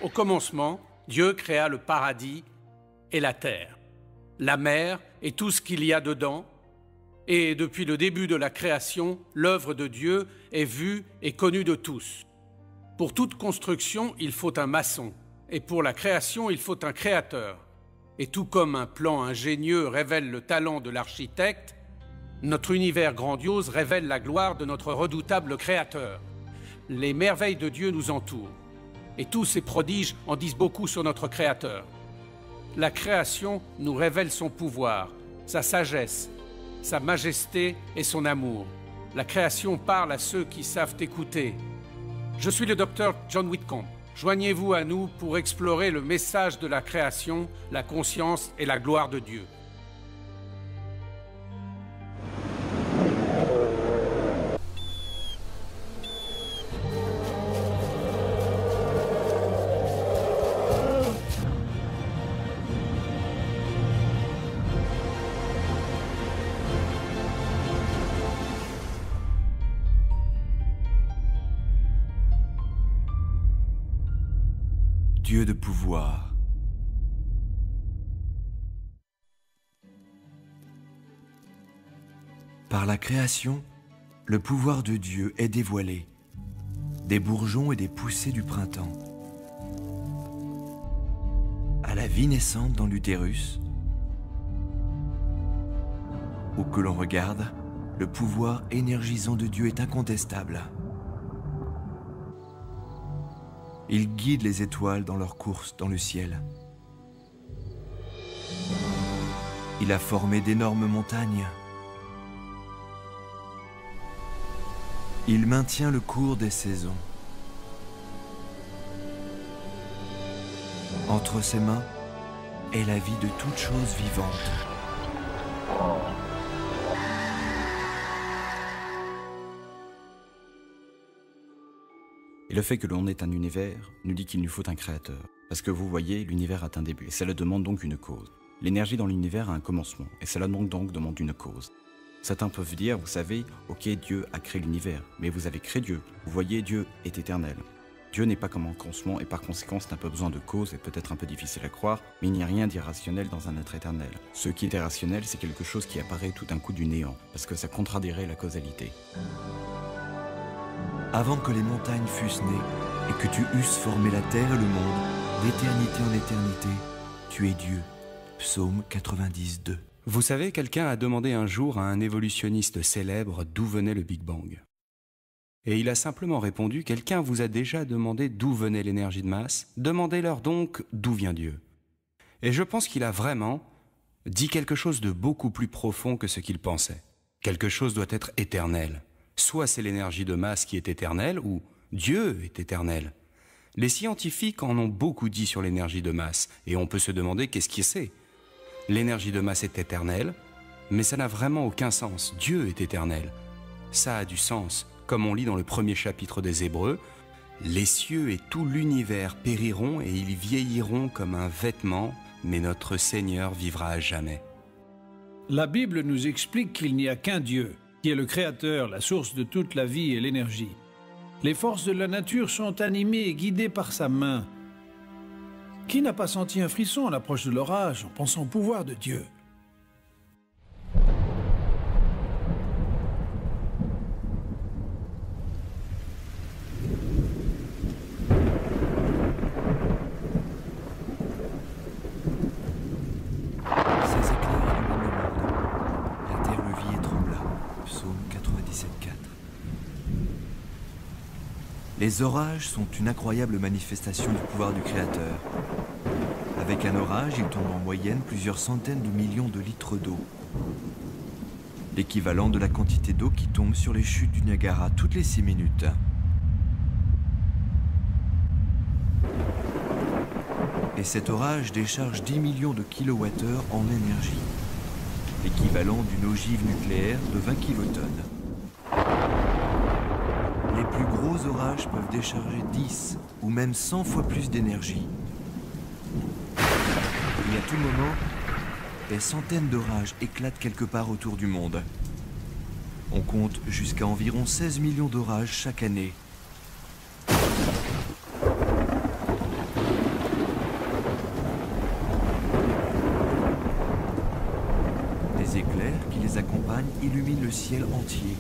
Au commencement, Dieu créa le paradis et la terre, la mer et tout ce qu'il y a dedans. Et depuis le début de la création, l'œuvre de Dieu est vue et connue de tous. Pour toute construction, il faut un maçon. Et pour la création, il faut un créateur. Et tout comme un plan ingénieux révèle le talent de l'architecte, notre univers grandiose révèle la gloire de notre redoutable créateur. Les merveilles de Dieu nous entourent. Et tous ces prodiges en disent beaucoup sur notre créateur. La création nous révèle son pouvoir, sa sagesse, sa majesté et son amour. La création parle à ceux qui savent écouter. Je suis le docteur John Whitcomb. Joignez-vous à nous pour explorer le message de la création, la conscience et la gloire de Dieu. Dieu de pouvoir. Par la création, le pouvoir de Dieu est dévoilé, des bourgeons et des poussées du printemps, à la vie naissante dans l'utérus, où que l'on regarde, le pouvoir énergisant de Dieu est incontestable. Il guide les étoiles dans leur course dans le ciel. Il a formé d'énormes montagnes. Il maintient le cours des saisons. Entre ses mains est la vie de toute chose vivante. Et le fait que l'on ait un univers nous dit qu'il nous faut un créateur. Parce que vous voyez, l'univers a un début, et cela demande donc une cause. L'énergie dans l'univers a un commencement, et cela donc demande une cause. Certains peuvent dire, vous savez, ok, Dieu a créé l'univers, mais vous avez créé Dieu. Vous voyez, Dieu est éternel. Dieu n'est pas comme un commencement, et par conséquent, n'a pas besoin de cause, et peut-être un peu difficile à croire, mais il n'y a rien d'irrationnel dans un être éternel. Ce qui est irrationnel, c'est quelque chose qui apparaît tout d'un coup du néant, parce que ça contradierait la causalité. Avant que les montagnes fussent nées et que tu eusses formé la terre et le monde, d'éternité en éternité, tu es Dieu. Psaume 90:2. Vous savez, quelqu'un a demandé un jour à un évolutionniste célèbre d'où venait le Big Bang. Et il a simplement répondu, quelqu'un vous a déjà demandé d'où venait l'énergie de masse, demandez-leur donc d'où vient Dieu. Et je pense qu'il a vraiment dit quelque chose de beaucoup plus profond que ce qu'il pensait. Quelque chose doit être éternel. Soit c'est l'énergie de masse qui est éternelle, ou Dieu est éternel. Les scientifiques en ont beaucoup dit sur l'énergie de masse, et on peut se demander qu'est-ce qui c'est. L'énergie de masse est éternelle, mais ça n'a vraiment aucun sens. Dieu est éternel. Ça a du sens, comme on lit dans le premier chapitre des Hébreux, « Les cieux et tout l'univers périront et ils vieilliront comme un vêtement, mais notre Seigneur vivra à jamais. » La Bible nous explique qu'il n'y a qu'un Dieu, qui est le Créateur, la source de toute la vie et l'énergie. Les forces de la nature sont animées et guidées par sa main. Qui n'a pas senti un frisson à l'approche de l'orage en pensant au pouvoir de Dieu ? Ces éclairs illuminent le monde. La terre le vit et trembla. Psaume 97:4. Les orages sont une incroyable manifestation du pouvoir du Créateur. Avec un orage, il tombe en moyenne plusieurs centaines de millions de litres d'eau. L'équivalent de la quantité d'eau qui tombe sur les chutes du Niagara toutes les 6 minutes. Et cet orage décharge 10 millions de kilowattheures en énergie, l'équivalent d'une ogive nucléaire de 20 kilotonnes. Les plus gros orages peuvent décharger 10 ou même 100 fois plus d'énergie. Et à tout moment, des centaines d'orages éclatent quelque part autour du monde. On compte jusqu'à environ 16 millions d'orages chaque année. montagne illumine le ciel entier.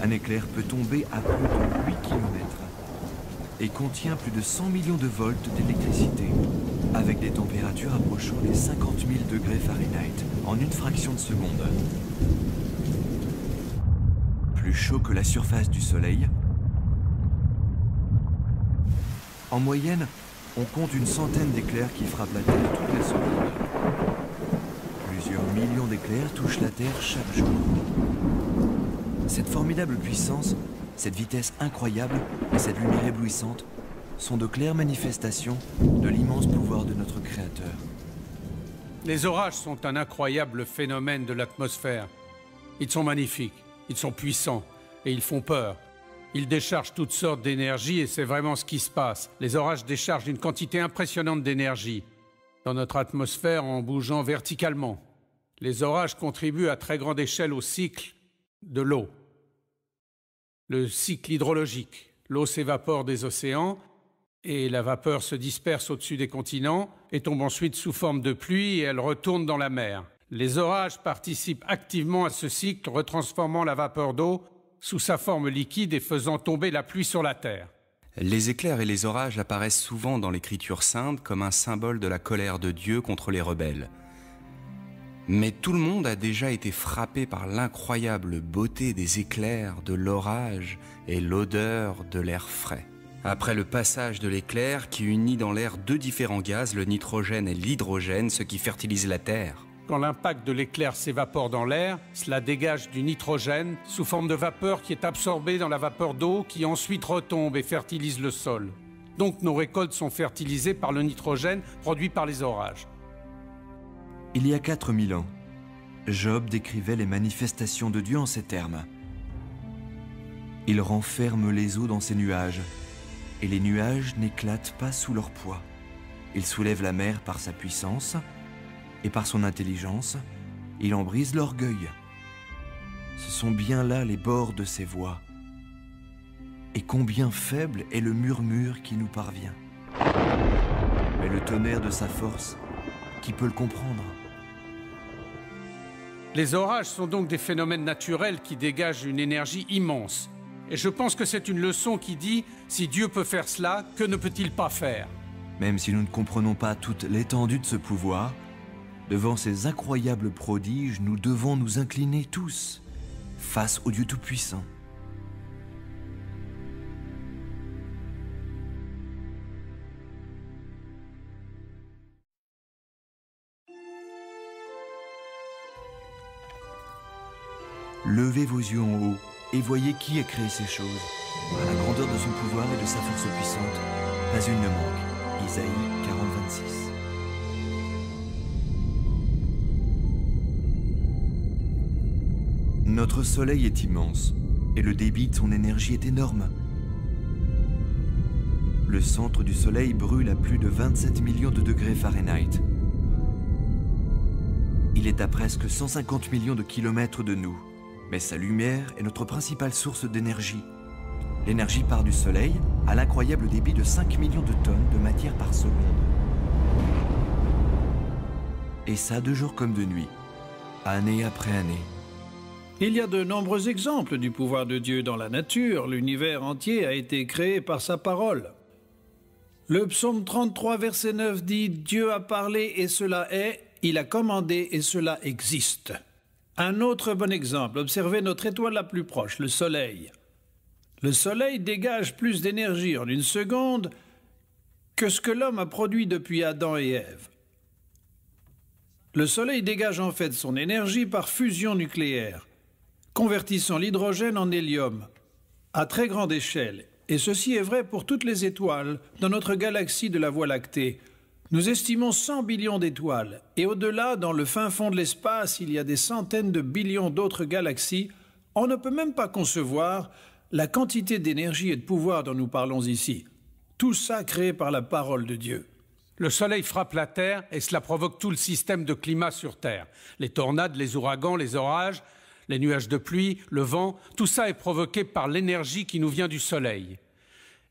Un éclair peut tomber à plus de 8 km et contient plus de 100 millions de volts d'électricité, avec des températures approchant les 50 000 degrés Fahrenheit en une fraction de seconde. Plus chaud que la surface du Soleil. En moyenne, on compte une centaine d'éclairs qui frappent la Terre toutes les secondes. Plusieurs millions d'éclairs touchent la Terre chaque jour. Cette formidable puissance, cette vitesse incroyable et cette lumière éblouissante sont de claires manifestations de l'immense pouvoir de notre Créateur. Les orages sont un incroyable phénomène de l'atmosphère. Ils sont magnifiques, ils sont puissants et ils font peur. Ils déchargent toutes sortes d'énergie et c'est vraiment ce qui se passe. Les orages déchargent une quantité impressionnante d'énergie dans notre atmosphère en bougeant verticalement. Les orages contribuent à très grande échelle au cycle de l'eau. Le cycle hydrologique. L'eau s'évapore des océans et la vapeur se disperse au-dessus des continents et tombe ensuite sous forme de pluie et elle retourne dans la mer. Les orages participent activement à ce cycle, retransformant la vapeur d'eau sous sa forme liquide et faisant tomber la pluie sur la terre. Les éclairs et les orages apparaissent souvent dans l'Écriture sainte comme un symbole de la colère de Dieu contre les rebelles. Mais tout le monde a déjà été frappé par l'incroyable beauté des éclairs, de l'orage et l'odeur de l'air frais. Après le passage de l'éclair qui unit dans l'air deux différents gaz, le nitrogène et l'hydrogène, ce qui fertilise la Terre. Quand l'impact de l'éclair s'évapore dans l'air, cela dégage du nitrogène sous forme de vapeur qui est absorbée dans la vapeur d'eau qui ensuite retombe et fertilise le sol. Donc nos récoltes sont fertilisées par le nitrogène produit par les orages. Il y a 4000 ans, Job décrivait les manifestations de Dieu en ces termes. Il renferme les eaux dans ses nuages, et les nuages n'éclatent pas sous leur poids. Il soulève la mer par sa puissance, et par son intelligence, il en brise l'orgueil. Ce sont bien là les bords de ses voix. Et combien faible est le murmure qui nous parvient. Mais le tonnerre de sa force, qui peut le comprendre? Les orages sont donc des phénomènes naturels qui dégagent une énergie immense. Et je pense que c'est une leçon qui dit, si Dieu peut faire cela, que ne peut-il pas faire? Même si nous ne comprenons pas toute l'étendue de ce pouvoir, devant ces incroyables prodiges, nous devons nous incliner tous face au Dieu Tout-Puissant. Levez vos yeux en haut et voyez qui a créé ces choses. À la grandeur de son pouvoir et de sa force puissante, pas une ne manque. Isaïe 40, 26. Notre soleil est immense et le débit de son énergie est énorme. Le centre du soleil brûle à plus de 27 millions de degrés Fahrenheit. Il est à presque 150 millions de kilomètres de nous. Mais sa lumière est notre principale source d'énergie. L'énergie part du Soleil à l'incroyable débit de 5 millions de tonnes de matière par seconde. Et ça de jour comme de nuit, année après année. Il y a de nombreux exemples du pouvoir de Dieu dans la nature. L'univers entier a été créé par sa parole. Le psaume 33, verset 9 dit « Dieu a parlé et cela est, il a commandé et cela existe ». Un autre bon exemple, observez notre étoile la plus proche, le Soleil. Le Soleil dégage plus d'énergie en une seconde que ce que l'homme a produit depuis Adam et Ève. Le Soleil dégage en fait son énergie par fusion nucléaire, convertissant l'hydrogène en hélium, à très grande échelle. Et ceci est vrai pour toutes les étoiles dans notre galaxie de la Voie lactée. Nous estimons 100 billions d'étoiles, et au-delà, dans le fin fond de l'espace, il y a des centaines de billions d'autres galaxies. On ne peut même pas concevoir la quantité d'énergie et de pouvoir dont nous parlons ici. Tout ça créé par la parole de Dieu. Le soleil frappe la Terre et cela provoque tout le système de climat sur Terre. Les tornades, les ouragans, les orages, les nuages de pluie, le vent, tout ça est provoqué par l'énergie qui nous vient du soleil.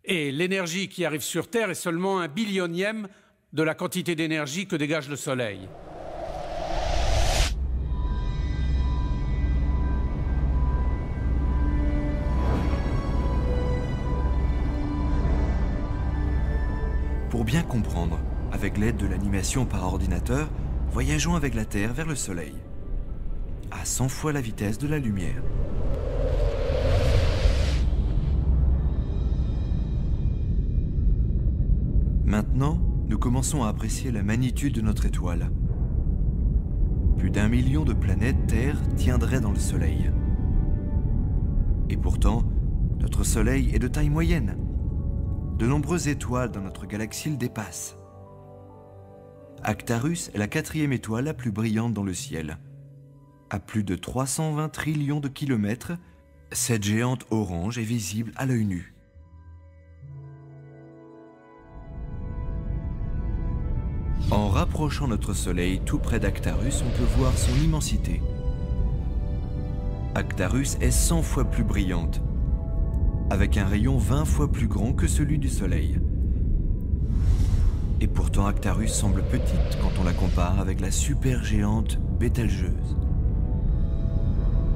Et l'énergie qui arrive sur Terre est seulement 1 billionième de la quantité d'énergie que dégage le Soleil. Pour bien comprendre, avec l'aide de l'animation par ordinateur, voyageons avec la Terre vers le Soleil, à 100 fois la vitesse de la lumière. Maintenant, nous commençons à apprécier la magnitude de notre étoile. Plus d'1 million de planètes Terre tiendraient dans le Soleil. Et pourtant, notre Soleil est de taille moyenne. De nombreuses étoiles dans notre galaxie le dépassent. Actarus est la 4e étoile la plus brillante dans le ciel. À plus de 320 trillions de kilomètres, cette géante orange est visible à l'œil nu. En rapprochant notre Soleil tout près d'Actarus, on peut voir son immensité. Actarus est 100 fois plus brillante, avec un rayon 20 fois plus grand que celui du Soleil. Et pourtant Actarus semble petite quand on la compare avec la supergéante Bételgeuse.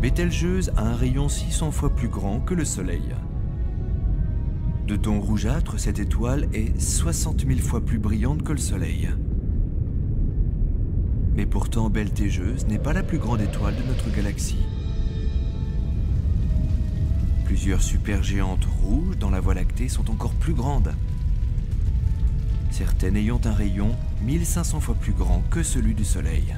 Bételgeuse a un rayon 600 fois plus grand que le Soleil. De ton rougeâtre, cette étoile est 60 000 fois plus brillante que le Soleil. Mais pourtant, Bételgeuse n'est pas la plus grande étoile de notre galaxie. Plusieurs supergéantes rouges dans la Voie lactée sont encore plus grandes. Certaines ayant un rayon 1500 fois plus grand que celui du Soleil.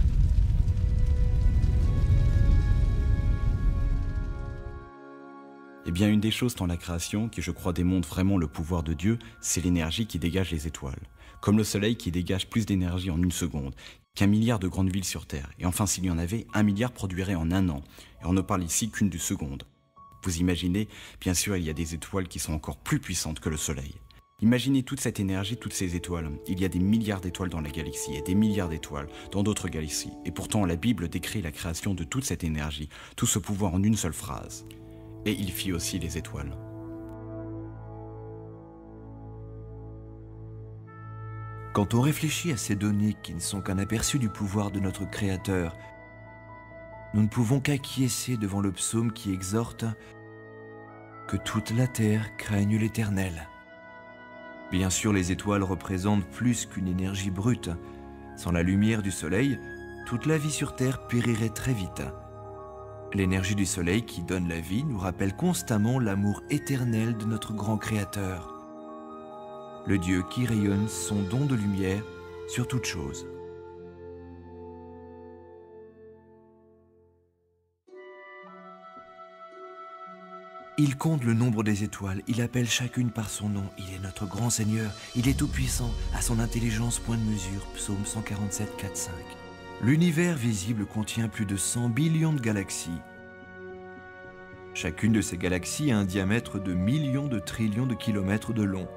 Eh bien, une des choses dans la création qui, je crois, démontre vraiment le pouvoir de Dieu, c'est l'énergie qui dégage les étoiles. Comme le Soleil qui dégage plus d'énergie en une seconde qu'1 milliard de grandes villes sur Terre. Et enfin, s'il y en avait, 1 milliard produirait en 1 an. Et on ne parle ici qu'une du seconde. Vous imaginez, bien sûr, il y a des étoiles qui sont encore plus puissantes que le Soleil. Imaginez toute cette énergie, toutes ces étoiles. Il y a des milliards d'étoiles dans la galaxie et des milliards d'étoiles dans d'autres galaxies. Et pourtant, la Bible décrit la création de toute cette énergie, tout ce pouvoir en une seule phrase. Et il fit aussi les étoiles. Quand on réfléchit à ces données qui ne sont qu'un aperçu du pouvoir de notre Créateur, nous ne pouvons qu'acquiescer devant le psaume qui exhorte que toute la terre craigne l'Éternel. Bien sûr, les étoiles représentent plus qu'une énergie brute. Sans la lumière du soleil, toute la vie sur Terre périrait très vite. L'énergie du soleil qui donne la vie nous rappelle constamment l'amour éternel de notre grand Créateur. Le Dieu qui rayonne son don de lumière sur toute chose. Il compte le nombre des étoiles, il appelle chacune par son nom. Il est notre grand Seigneur, il est tout-puissant, à son intelligence point de mesure. Psaume 147, 4, 5. L'univers visible contient plus de 100 billions de galaxies. Chacune de ces galaxies a un diamètre de millions de trillions de kilomètres de long.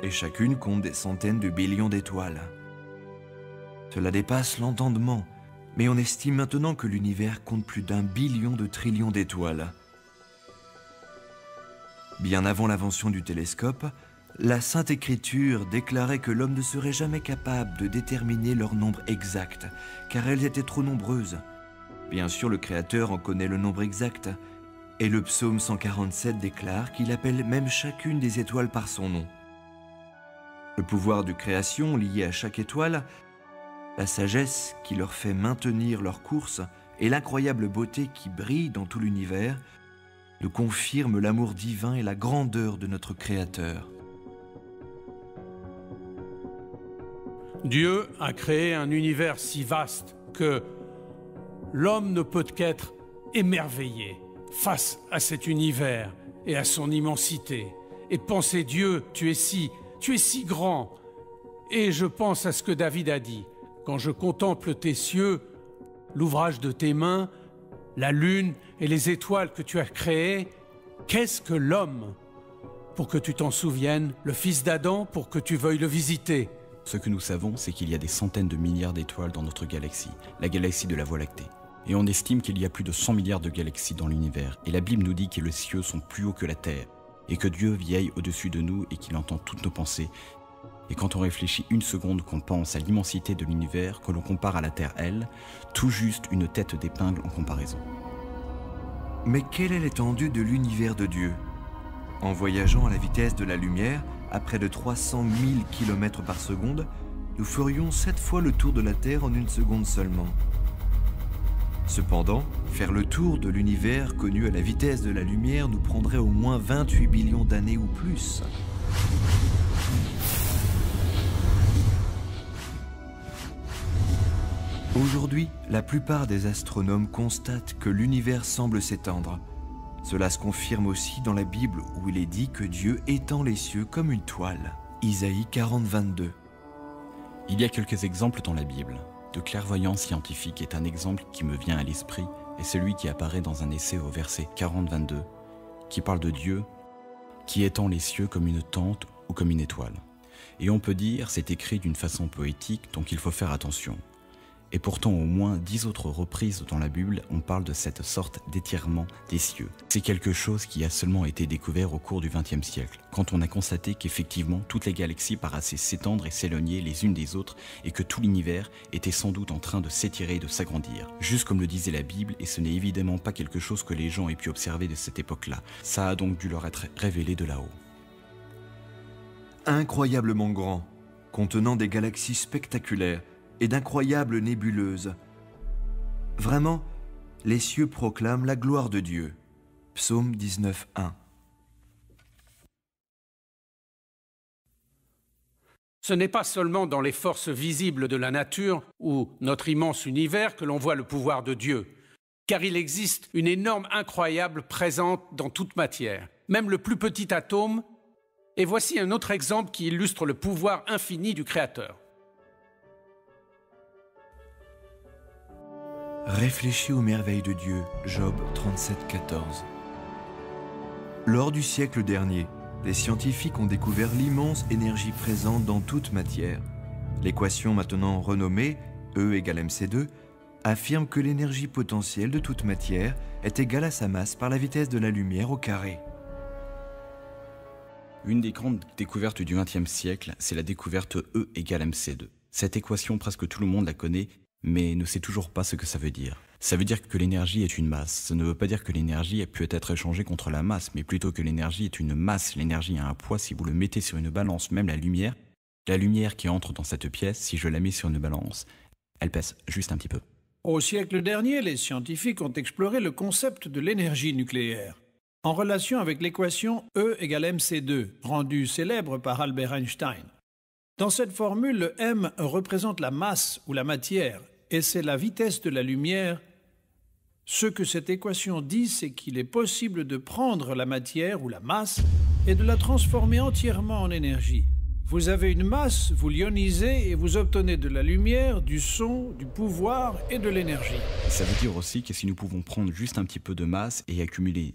Et chacune compte des centaines de billions d'étoiles. Cela dépasse l'entendement, mais on estime maintenant que l'univers compte plus d'1 billion de trillions d'étoiles. Bien avant l'invention du télescope, la Sainte Écriture déclarait que l'homme ne serait jamais capable de déterminer leur nombre exact, car elles étaient trop nombreuses. Bien sûr, le Créateur en connaît le nombre exact, et le psaume 147 déclare qu'il appelle même chacune des étoiles par son nom. Le pouvoir de création lié à chaque étoile, la sagesse qui leur fait maintenir leur course et l'incroyable beauté qui brille dans tout l'univers nous confirment l'amour divin et la grandeur de notre Créateur. Dieu a créé un univers si vaste que l'homme ne peut qu'être émerveillé face à cet univers et à son immensité. Et penser, Dieu, tu es si grand. Et je pense à ce que David a dit. Quand je contemple tes cieux, l'ouvrage de tes mains, la lune et les étoiles que tu as créées, qu'est-ce que l'homme pour que tu t'en souviennes, le fils d'Adam pour que tu veuilles le visiter? Ce que nous savons, c'est qu'il y a des centaines de milliards d'étoiles dans notre galaxie, la galaxie de la Voie lactée. Et on estime qu'il y a plus de 100 milliards de galaxies dans l'univers. Et la Bible nous dit que les cieux sont plus hauts que la terre, et que Dieu vieille au-dessus de nous et qu'il entend toutes nos pensées. Et quand on réfléchit une seconde, qu'on pense à l'immensité de l'univers, que l'on compare à la Terre, elle, tout juste une tête d'épingle en comparaison. Mais quelle est l'étendue de l'univers de Dieu? En voyageant à la vitesse de la lumière, à près de 300 000 km par seconde, nous ferions 7 fois le tour de la Terre en une seconde seulement. Cependant, faire le tour de l'univers connu à la vitesse de la lumière nous prendrait au moins 28 billions d'années ou plus. Aujourd'hui, la plupart des astronomes constatent que l'univers semble s'étendre. Cela se confirme aussi dans la Bible où il est dit que Dieu étend les cieux comme une toile. Isaïe 40, 22. Il y a quelques exemples dans la Bible. De clairvoyance scientifique est un exemple qui me vient à l'esprit, et celui qui apparaît dans un essai au verset 40-22, qui parle de Dieu qui étend les cieux comme une tente ou comme une étoile. Et on peut dire c'est écrit d'une façon poétique, donc il faut faire attention. Et pourtant, au moins 10 autres reprises dans la Bible, on parle de cette sorte d'étirement des cieux. C'est quelque chose qui a seulement été découvert au cours du XXe siècle, quand on a constaté qu'effectivement, toutes les galaxies paraissaient s'étendre et s'éloigner les unes des autres, et que tout l'univers était sans doute en train de s'étirer et de s'agrandir. Juste comme le disait la Bible, et ce n'est évidemment pas quelque chose que les gens aient pu observer de cette époque-là. Ça a donc dû leur être révélé de là-haut. Incroyablement grand, contenant des galaxies spectaculaires, et d'incroyables nébuleuses. Vraiment, les cieux proclament la gloire de Dieu. Psaume 19, 1. Ce n'est pas seulement dans les forces visibles de la nature ou notre immense univers que l'on voit le pouvoir de Dieu, car il existe une énorme incroyable présente dans toute matière, même le plus petit atome, et voici un autre exemple qui illustre le pouvoir infini du Créateur. Réfléchis aux merveilles de Dieu, Job 37, 14. Lors du siècle dernier, les scientifiques ont découvert l'immense énergie présente dans toute matière. L'équation maintenant renommée E égale mc2 affirme que l'énergie potentielle de toute matière est égale à sa masse par la vitesse de la lumière au carré. Une des grandes découvertes du XXe siècle, c'est la découverte E égale mc2. Cette équation, presque tout le monde la connaît, mais ne sait toujours pas ce que ça veut dire. Ça veut dire que l'énergie est une masse. Ça ne veut pas dire que l'énergie peut être échangée contre la masse, mais plutôt que l'énergie est une masse. L'énergie a un poids. Si vous le mettez sur une balance, même la lumière qui entre dans cette pièce, si je la mets sur une balance, elle pèse juste un petit peu. Au siècle dernier, les scientifiques ont exploré le concept de l'énergie nucléaire, en relation avec l'équation E égale mc2, rendue célèbre par Albert Einstein. Dans cette formule, le m représente la masse ou la matière, et c'est la vitesse de la lumière. Ce que cette équation dit, c'est qu'il est possible de prendre la matière ou la masse et de la transformer entièrement en énergie. Vous avez une masse, vous l'ionisez et vous obtenez de la lumière, du son, du pouvoir et de l'énergie. Ça veut dire aussi que si nous pouvons prendre juste un petit peu de masse et accumuler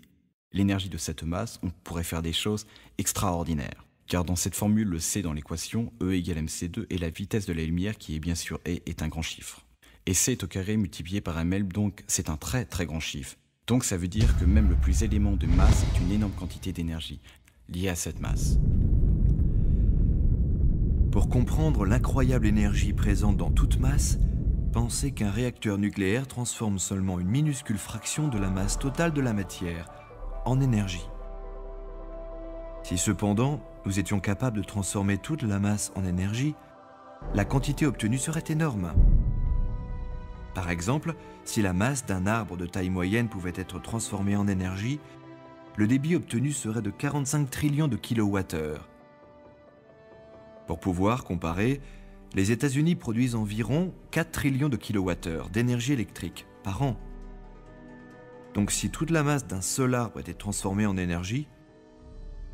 l'énergie de cette masse, on pourrait faire des choses extraordinaires. Car dans cette formule, le C dans l'équation, E égale mc2, est la vitesse de la lumière qui est bien sûr E est un grand chiffre. Et C est au carré multiplié par ml, donc c'est un très très grand chiffre. Donc ça veut dire que même le plus élément de masse est une énorme quantité d'énergie liée à cette masse. Pour comprendre l'incroyable énergie présente dans toute masse, pensez qu'un réacteur nucléaire transforme seulement une minuscule fraction de la masse totale de la matière en énergie. Si cependant, nous étions capables de transformer toute la masse en énergie, la quantité obtenue serait énorme. Par exemple, si la masse d'un arbre de taille moyenne pouvait être transformée en énergie, le débit obtenu serait de 45 trillions de kilowattheures. Pour pouvoir comparer, les États-Unis produisent environ 4 trillions de kilowattheures d'énergie électrique par an. Donc si toute la masse d'un seul arbre était transformée en énergie,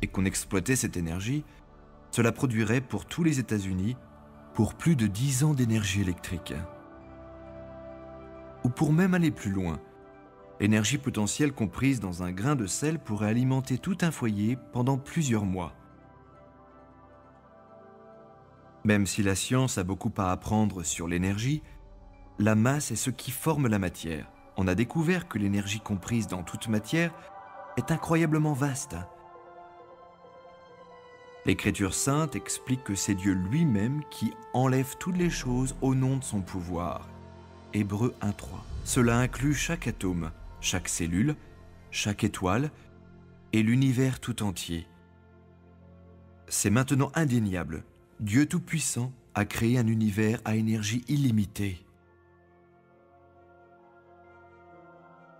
et qu'on exploitait cette énergie, cela produirait pour tous les États-Unis pour plus de 10 ans d'énergie électrique. Ou pour même aller plus loin, l'énergie potentielle comprise dans un grain de sel pourrait alimenter tout un foyer pendant plusieurs mois. Même si la science a beaucoup à apprendre sur l'énergie, la masse est ce qui forme la matière. On a découvert que l'énergie comprise dans toute matière est incroyablement vaste. L'Écriture sainte explique que c'est Dieu lui-même qui enlève toutes les choses au nom de son pouvoir. Hébreux 1.3. Cela inclut chaque atome, chaque cellule, chaque étoile et l'univers tout entier. C'est maintenant indéniable. Dieu Tout-Puissant a créé un univers à énergie illimitée.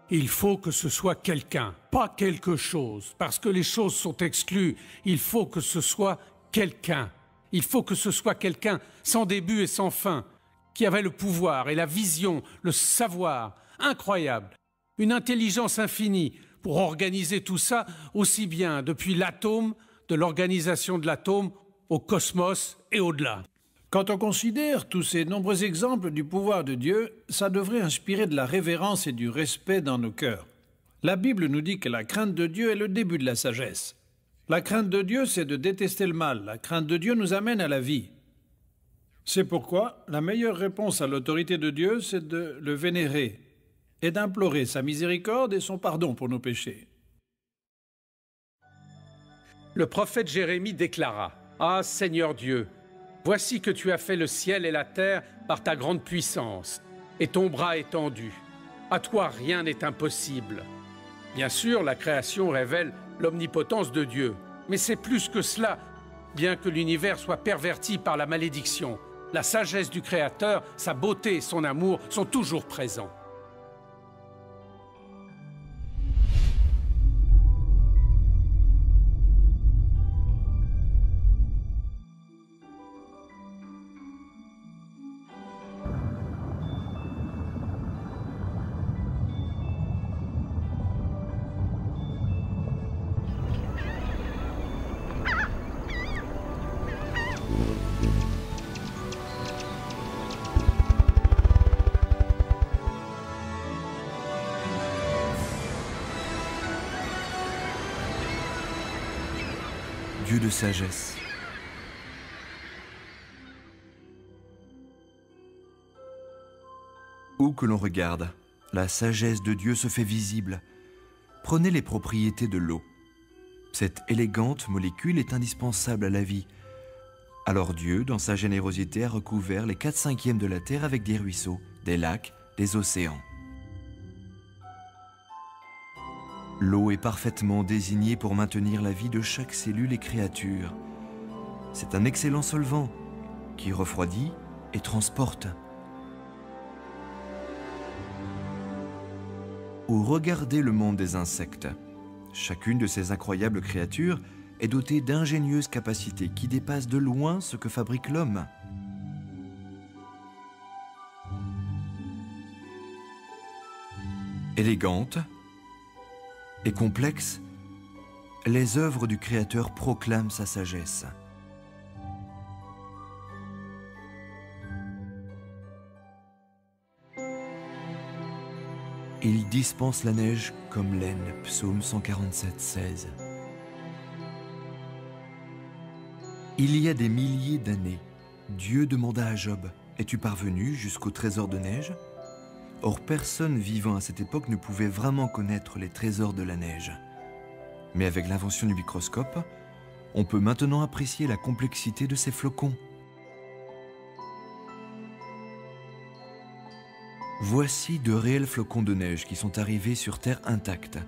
Il faut que ce soit quelqu'un, pas quelque chose, parce que les choses sont exclues. Il faut que ce soit quelqu'un. Il faut que ce soit quelqu'un sans début et sans fin, qui avait le pouvoir et la vision, le savoir incroyable, une intelligence infinie pour organiser tout ça aussi bien depuis l'atome, de l'organisation de l'atome, au cosmos et au-delà. Quand on considère tous ces nombreux exemples du pouvoir de Dieu, ça devrait inspirer de la révérence et du respect dans nos cœurs. La Bible nous dit que la crainte de Dieu est le début de la sagesse. La crainte de Dieu, c'est de détester le mal. La crainte de Dieu nous amène à la vie. C'est pourquoi la meilleure réponse à l'autorité de Dieu, c'est de le vénérer et d'implorer sa miséricorde et son pardon pour nos péchés. Le prophète Jérémie déclara « Ah Seigneur Dieu, voici que tu as fait le ciel et la terre par ta grande puissance, et ton bras étendu. À toi rien n'est impossible. » Bien sûr, la création révèle l'omnipotence de Dieu, mais c'est plus que cela. Bien que l'univers soit perverti par la malédiction, la sagesse du Créateur, sa beauté et son amour sont toujours présents. Dieu de sagesse. Où que l'on regarde, la sagesse de Dieu se fait visible. Prenez les propriétés de l'eau. Cette élégante molécule est indispensable à la vie. Alors Dieu, dans sa générosité, a recouvert les 4/5 de la terre avec des ruisseaux, des lacs, des océans. L'eau est parfaitement désignée pour maintenir la vie de chaque cellule et créature. C'est un excellent solvant qui refroidit et transporte. Ou regardez le monde des insectes. Chacune de ces incroyables créatures est dotée d'ingénieuses capacités qui dépassent de loin ce que fabrique l'homme. Élégantes et complexes, les œuvres du Créateur proclament sa sagesse. Il dispense la neige comme laine, psaume 147, 16. Il y a des milliers d'années, Dieu demanda à Job, « Es-tu parvenu jusqu'au trésor de neige ?» Or, personne vivant à cette époque ne pouvait vraiment connaître les trésors de la neige. Mais avec l'invention du microscope, on peut maintenant apprécier la complexité de ces flocons. Voici de réels flocons de neige qui sont arrivés sur Terre intacts.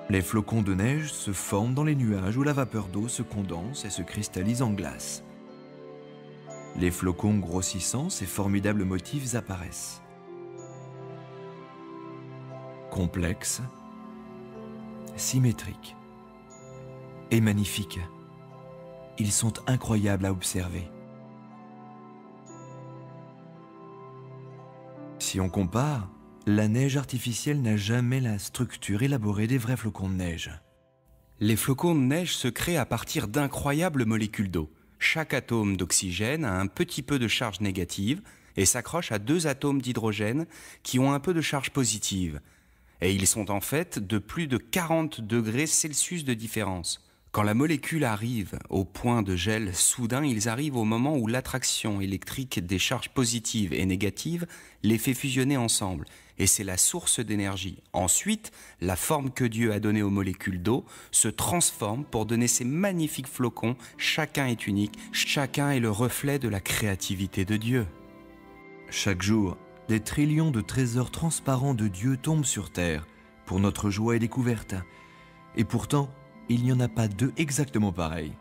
Les flocons de neige se forment dans les nuages où la vapeur d'eau se condense et se cristallise en glace. Les flocons grossissant, ces formidables motifs apparaissent. Complexes, symétriques et magnifiques. Ils sont incroyables à observer. Si on compare, la neige artificielle n'a jamais la structure élaborée des vrais flocons de neige. Les flocons de neige se créent à partir d'incroyables molécules d'eau. Chaque atome d'oxygène a un petit peu de charge négative et s'accroche à 2 atomes d'hydrogène qui ont un peu de charge positive. Et ils sont en fait de plus de 40 degrés Celsius de différence. Quand la molécule arrive au point de gel soudain, ils arrivent au moment où l'attraction électrique des charges positives et négatives les fait fusionner ensemble. Et c'est la source d'énergie. Ensuite, la forme que Dieu a donnée aux molécules d'eau se transforme pour donner ces magnifiques flocons. Chacun est unique, chacun est le reflet de la créativité de Dieu. Chaque jour, des trillions de trésors transparents de Dieu tombent sur Terre, pour notre joie et découverte. Et pourtant, il n'y en a pas deux exactement pareils.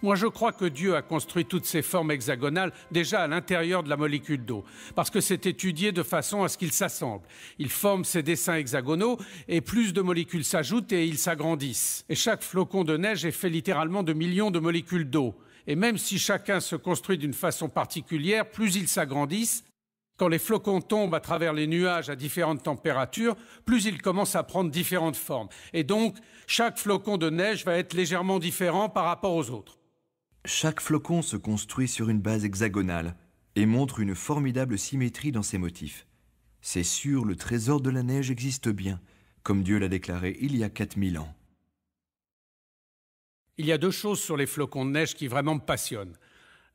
Moi, je crois que Dieu a construit toutes ces formes hexagonales déjà à l'intérieur de la molécule d'eau, parce que c'est étudié de façon à ce qu'ils s'assemblent. Il forme ces dessins hexagonaux, et plus de molécules s'ajoutent et ils s'agrandissent. Et chaque flocon de neige est fait littéralement de millions de molécules d'eau. Et même si chacun se construit d'une façon particulière, plus ils s'agrandissent. Quand les flocons tombent à travers les nuages à différentes températures, plus ils commencent à prendre différentes formes. Et donc, chaque flocon de neige va être légèrement différent par rapport aux autres. Chaque flocon se construit sur une base hexagonale et montre une formidable symétrie dans ses motifs. C'est sûr, le trésor de la neige existe bien, comme Dieu l'a déclaré il y a 4000 ans. Il y a deux choses sur les flocons de neige qui vraiment me passionnent.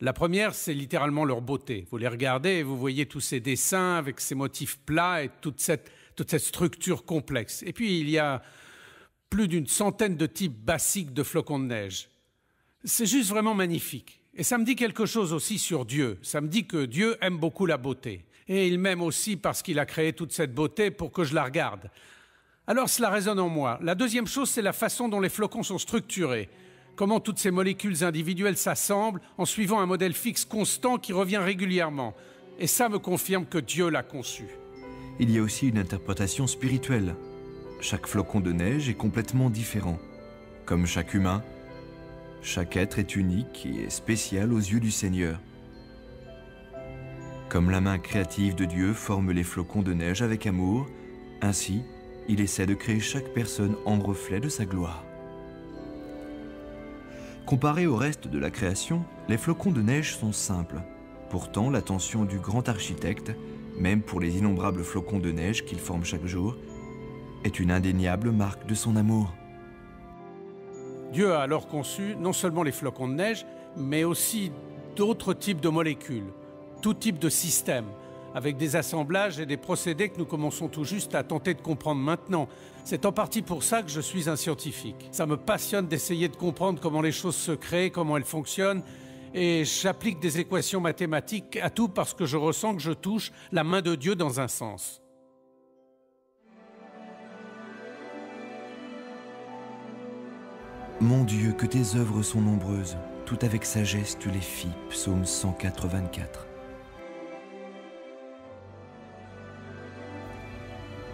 La première, c'est littéralement leur beauté. Vous les regardez et vous voyez tous ces dessins avec ces motifs plats et toute cette structure complexe. Et puis, il y a plus d'une centaine de types basiques de flocons de neige. C'est juste vraiment magnifique. Et ça me dit quelque chose aussi sur Dieu. Ça me dit que Dieu aime beaucoup la beauté. Et il m'aime aussi parce qu'il a créé toute cette beauté pour que je la regarde. Alors cela résonne en moi. La deuxième chose, c'est la façon dont les flocons sont structurés. Comment toutes ces molécules individuelles s'assemblent en suivant un modèle fixe constant qui revient régulièrement. Et ça me confirme que Dieu l'a conçu. Il y a aussi une interprétation spirituelle. Chaque flocon de neige est complètement différent. Comme chaque humain, chaque être est unique et spécial aux yeux du Seigneur. Comme la main créative de Dieu forme les flocons de neige avec amour, ainsi, il essaie de créer chaque personne en reflet de sa gloire. Comparés au reste de la création, les flocons de neige sont simples. Pourtant, l'attention du grand architecte, même pour les innombrables flocons de neige qu'il forme chaque jour, est une indéniable marque de son amour. Dieu a alors conçu non seulement les flocons de neige, mais aussi d'autres types de molécules, tout type de systèmes, avec des assemblages et des procédés que nous commençons tout juste à tenter de comprendre maintenant. C'est en partie pour ça que je suis un scientifique. Ça me passionne d'essayer de comprendre comment les choses se créent, comment elles fonctionnent, et j'applique des équations mathématiques à tout parce que je ressens que je touche la main de Dieu dans un sens. Mon Dieu, que tes œuvres sont nombreuses, tout avec sagesse tu les fis. Psaume 104, 24.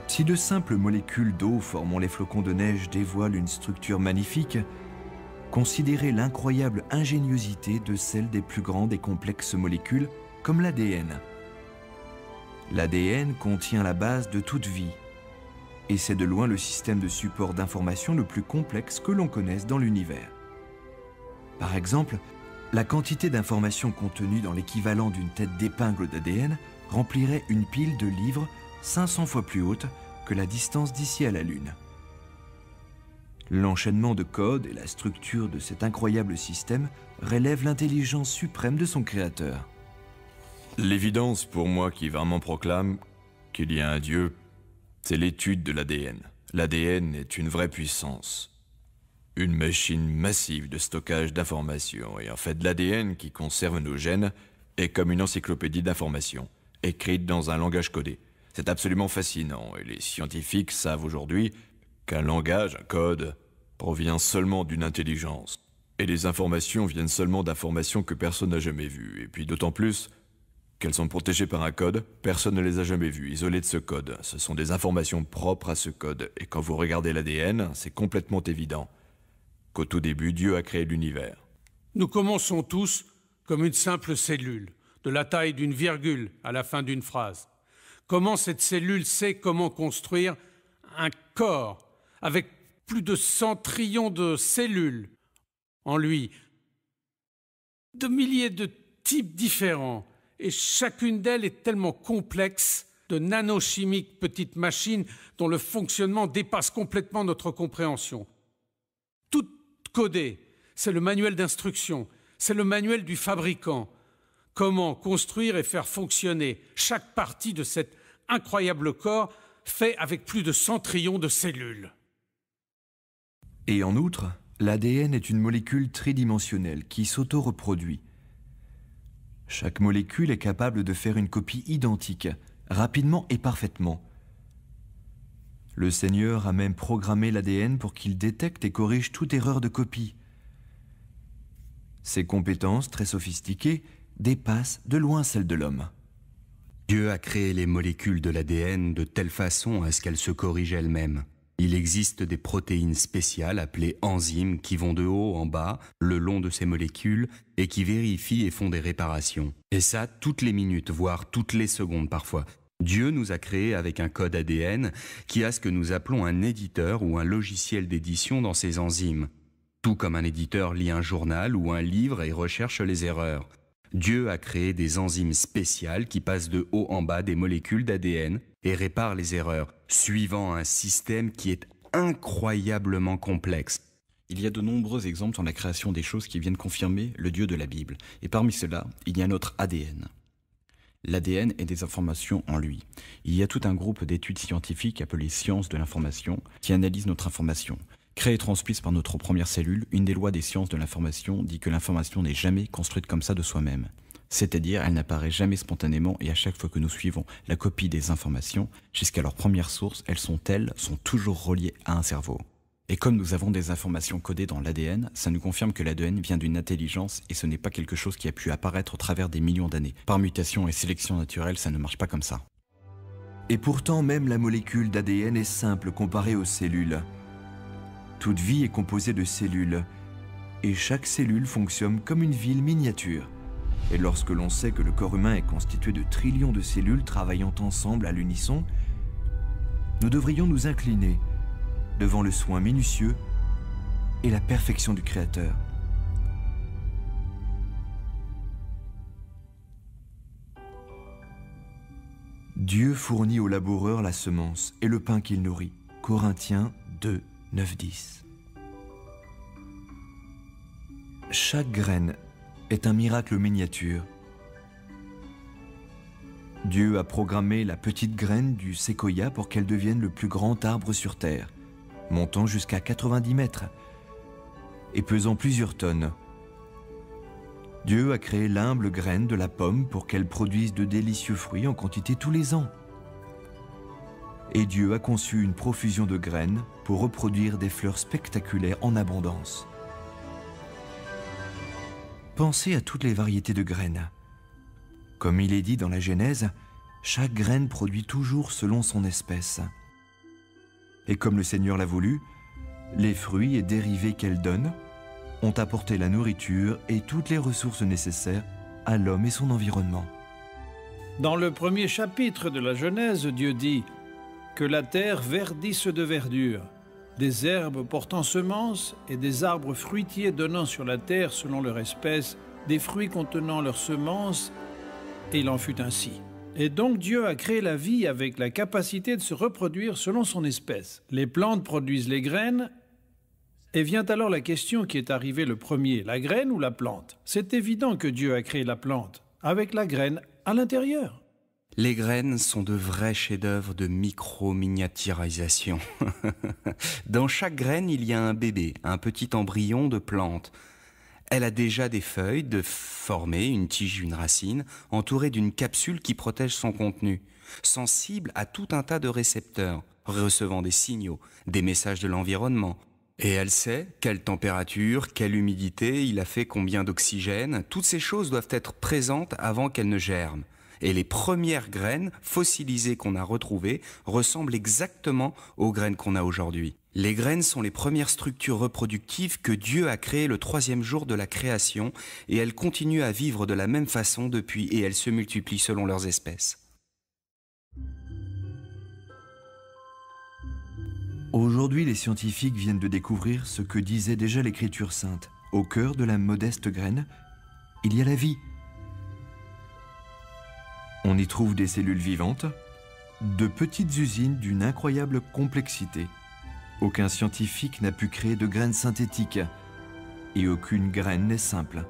Si de simples molécules d'eau formant les flocons de neige dévoilent une structure magnifique, considérez l'incroyable ingéniosité de celle des plus grandes et complexes molécules, comme l'ADN. L'ADN contient la base de toute vie, et c'est de loin le système de support d'information le plus complexe que l'on connaisse dans l'univers. Par exemple, la quantité d'informations contenues dans l'équivalent d'une tête d'épingle d'ADN remplirait une pile de livres 500 fois plus haute que la distance d'ici à la Lune. L'enchaînement de codes et la structure de cet incroyable système relèvent l'intelligence suprême de son créateur. L'évidence pour moi qui vraiment proclame qu'il y a un Dieu, c'est l'étude de l'ADN. L'ADN est une vraie puissance. Une machine massive de stockage d'informations. Et en fait, l'ADN qui conserve nos gènes est comme une encyclopédie d'informations, écrite dans un langage codé. C'est absolument fascinant, et les scientifiques savent aujourd'hui qu'un langage, un code, provient seulement d'une intelligence. Et les informations viennent seulement d'informations que personne n'a jamais vues. Et puis d'autant plus qu'elles sont protégées par un code, personne ne les a jamais vues, isolées de ce code. Ce sont des informations propres à ce code. Et quand vous regardez l'ADN, c'est complètement évident qu'au tout début, Dieu a créé l'univers. Nous commençons tous comme une simple cellule, de la taille d'une virgule à la fin d'une phrase. Comment cette cellule sait comment construire un corps avec plus de 100 trillions de cellules en lui, de milliers de types différents, et chacune d'elles est tellement complexe, de nanochimiques petites machines dont le fonctionnement dépasse complètement notre compréhension. Tout codé, c'est le manuel d'instruction, c'est le manuel du fabricant. Comment construire et faire fonctionner chaque partie de cet incroyable corps fait avec plus de 100 trillions de cellules. Et en outre, l'ADN est une molécule tridimensionnelle qui s'auto-reproduit. Chaque molécule est capable de faire une copie identique, rapidement et parfaitement. Le Seigneur a même programmé l'ADN pour qu'il détecte et corrige toute erreur de copie. Ses compétences, très sophistiquées, dépassent de loin celles de l'homme. Dieu a créé les molécules de l'ADN de telle façon à ce qu'elles se corrigent elles-mêmes. Il existe des protéines spéciales appelées enzymes qui vont de haut en bas, le long de ces molécules, et qui vérifient et font des réparations. Et ça, toutes les minutes, voire toutes les secondes parfois. Dieu nous a créés avec un code ADN qui a ce que nous appelons un éditeur ou un logiciel d'édition dans ces enzymes. Tout comme un éditeur lit un journal ou un livre et recherche les erreurs. Dieu a créé des enzymes spéciales qui passent de haut en bas des molécules d'ADN et réparent les erreurs, suivant un système qui est incroyablement complexe. Il y a de nombreux exemples dans la création des choses qui viennent confirmer le Dieu de la Bible. Et parmi ceux-là, il y a notre ADN. L'ADN est des informations en lui. Il y a tout un groupe d'études scientifiques appelées sciences de l'information qui analysent notre information. Créée et transmise par notre première cellule, une des lois des sciences de l'information dit que l'information n'est jamais construite comme ça de soi-même. C'est-à-dire, elle n'apparaît jamais spontanément et à chaque fois que nous suivons la copie des informations, jusqu'à leur première source, elles sont toujours reliées à un cerveau. Et comme nous avons des informations codées dans l'ADN, ça nous confirme que l'ADN vient d'une intelligence et ce n'est pas quelque chose qui a pu apparaître au travers des millions d'années. Par mutation et sélection naturelle, ça ne marche pas comme ça. Et pourtant, même la molécule d'ADN est simple comparée aux cellules. Toute vie est composée de cellules, et chaque cellule fonctionne comme une ville miniature. Et lorsque l'on sait que le corps humain est constitué de trillions de cellules travaillant ensemble à l'unisson, nous devrions nous incliner devant le soin minutieux et la perfection du Créateur. Dieu fournit au laboureur la semence et le pain qu'il nourrit. Corinthiens 2, 9, 10. Chaque graine est un miracle miniature. Dieu a programmé la petite graine du séquoia pour qu'elle devienne le plus grand arbre sur Terre, montant jusqu'à 90 mètres et pesant plusieurs tonnes. Dieu a créé l'humble graine de la pomme pour qu'elle produise de délicieux fruits en quantité tous les ans. Et Dieu a conçu une profusion de graines pour reproduire des fleurs spectaculaires en abondance. Pensez à toutes les variétés de graines. Comme il est dit dans la Genèse, chaque graine produit toujours selon son espèce. Et comme le Seigneur l'a voulu, les fruits et dérivés qu'elle donne ont apporté la nourriture et toutes les ressources nécessaires à l'homme et son environnement. Dans le premier chapitre de la Genèse, Dieu dit que la terre verdisse de verdure, des herbes portant semences et des arbres fruitiers donnant sur la terre selon leur espèce, des fruits contenant leurs semences, et il en fut ainsi. Et donc Dieu a créé la vie avec la capacité de se reproduire selon son espèce. Les plantes produisent les graines, et vient alors la question qui est arrivée le premier, la graine ou la plante? C'est évident que Dieu a créé la plante, avec la graine à l'intérieur. Les graines sont de vrais chefs-d'œuvre de micro-miniaturisation. Dans chaque graine, il y a un bébé, un petit embryon de plante. Elle a déjà des feuilles de former une tige, une racine, entourée d'une capsule qui protège son contenu, sensible à tout un tas de récepteurs, recevant des signaux, des messages de l'environnement. Et elle sait quelle température, quelle humidité, il a fait combien d'oxygène. Toutes ces choses doivent être présentes avant qu'elles ne germent. Et les premières graines fossilisées qu'on a retrouvées ressemblent exactement aux graines qu'on a aujourd'hui. Les graines sont les premières structures reproductives que Dieu a créées le 3e jour de la création, et elles continuent à vivre de la même façon depuis, et elles se multiplient selon leurs espèces. Aujourd'hui, les scientifiques viennent de découvrir ce que disait déjà l'Écriture sainte. Au cœur de la modeste graine, il y a la vie. On y trouve des cellules vivantes, de petites usines d'une incroyable complexité. Aucun scientifique n'a pu créer de graines synthétiques, et aucune graine n'est simple.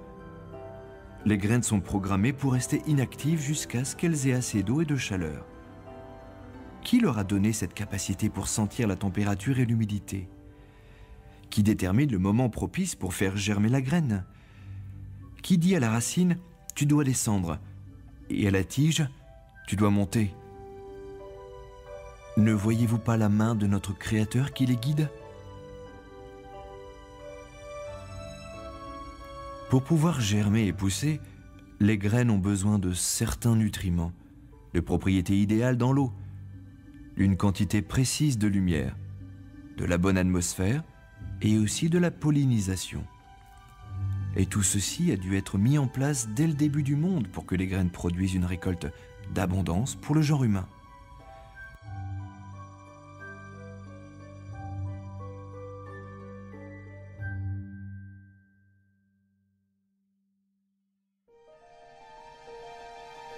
Les graines sont programmées pour rester inactives jusqu'à ce qu'elles aient assez d'eau et de chaleur. Qui leur a donné cette capacité pour sentir la température et l'humidité? Qui détermine le moment propice pour faire germer la graine? Qui dit à la racine « tu dois descendre » et à la tige « tu dois monter » Ne voyez-vous pas la main de notre Créateur qui les guide? Pour pouvoir germer et pousser, les graines ont besoin de certains nutriments, de propriétés idéales dans l'eau, d'une quantité précise de lumière, de la bonne atmosphère et aussi de la pollinisation. Et tout ceci a dû être mis en place dès le début du monde pour que les graines produisent une récolte d'abondance pour le genre humain.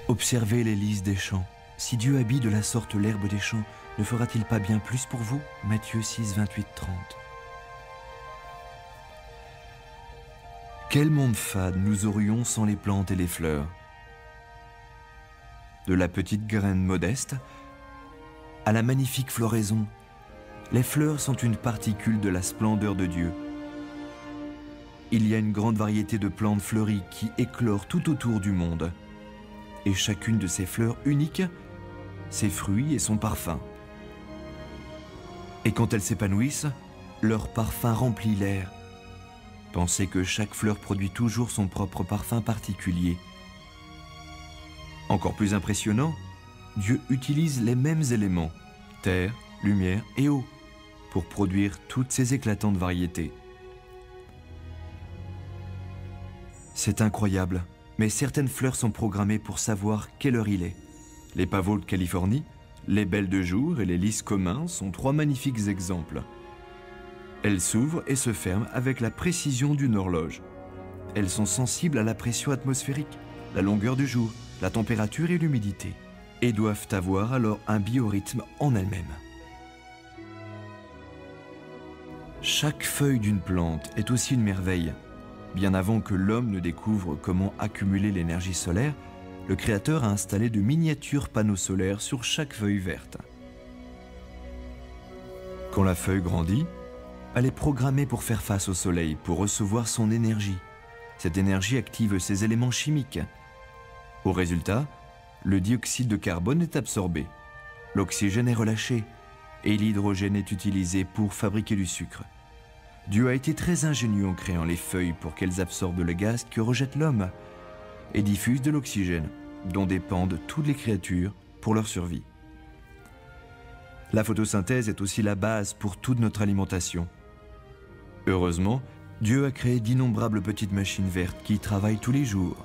Observez les lys des champs. Si Dieu habille de la sorte l'herbe des champs, ne fera-t-il pas bien plus pour vous? Matthieu 6, 28, 30. Quel monde fade nous aurions sans les plantes et les fleurs? De la petite graine modeste à la magnifique floraison, les fleurs sont une particule de la splendeur de Dieu. Il y a une grande variété de plantes fleuries qui éclorent tout autour du monde. Et chacune de ces fleurs uniques, ses fruits et son parfum. Et quand elles s'épanouissent, leur parfum remplit l'air. Pensez que chaque fleur produit toujours son propre parfum particulier. Encore plus impressionnant, Dieu utilise les mêmes éléments, terre, lumière et eau, pour produire toutes ces éclatantes variétés. C'est incroyable. Mais certaines fleurs sont programmées pour savoir quelle heure il est. Les pavots de Californie, les belles de jour et les lys communs sont trois magnifiques exemples. Elles s'ouvrent et se ferment avec la précision d'une horloge. Elles sont sensibles à la pression atmosphérique, la longueur du jour, la température et l'humidité, et doivent avoir alors un biorhythme en elles-mêmes. Chaque feuille d'une plante est aussi une merveille. Bien avant que l'homme ne découvre comment accumuler l'énergie solaire, le Créateur a installé de miniatures panneaux solaires sur chaque feuille verte. Quand la feuille grandit, elle est programmée pour faire face au soleil, pour recevoir son énergie. Cette énergie active ses éléments chimiques. Au résultat, le dioxyde de carbone est absorbé, l'oxygène est relâché et l'hydrogène est utilisé pour fabriquer du sucre. Dieu a été très ingénieux en créant les feuilles pour qu'elles absorbent le gaz que rejette l'homme et diffusent de l'oxygène, dont dépendent toutes les créatures pour leur survie. La photosynthèse est aussi la base pour toute notre alimentation. Heureusement, Dieu a créé d'innombrables petites machines vertes qui travaillent tous les jours.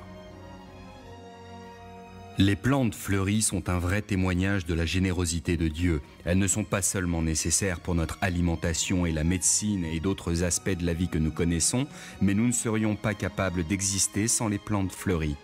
Les plantes fleuries sont un vrai témoignage de la générosité de Dieu. Elles ne sont pas seulement nécessaires pour notre alimentation et la médecine et d'autres aspects de la vie que nous connaissons, mais nous ne serions pas capables d'exister sans les plantes fleuries.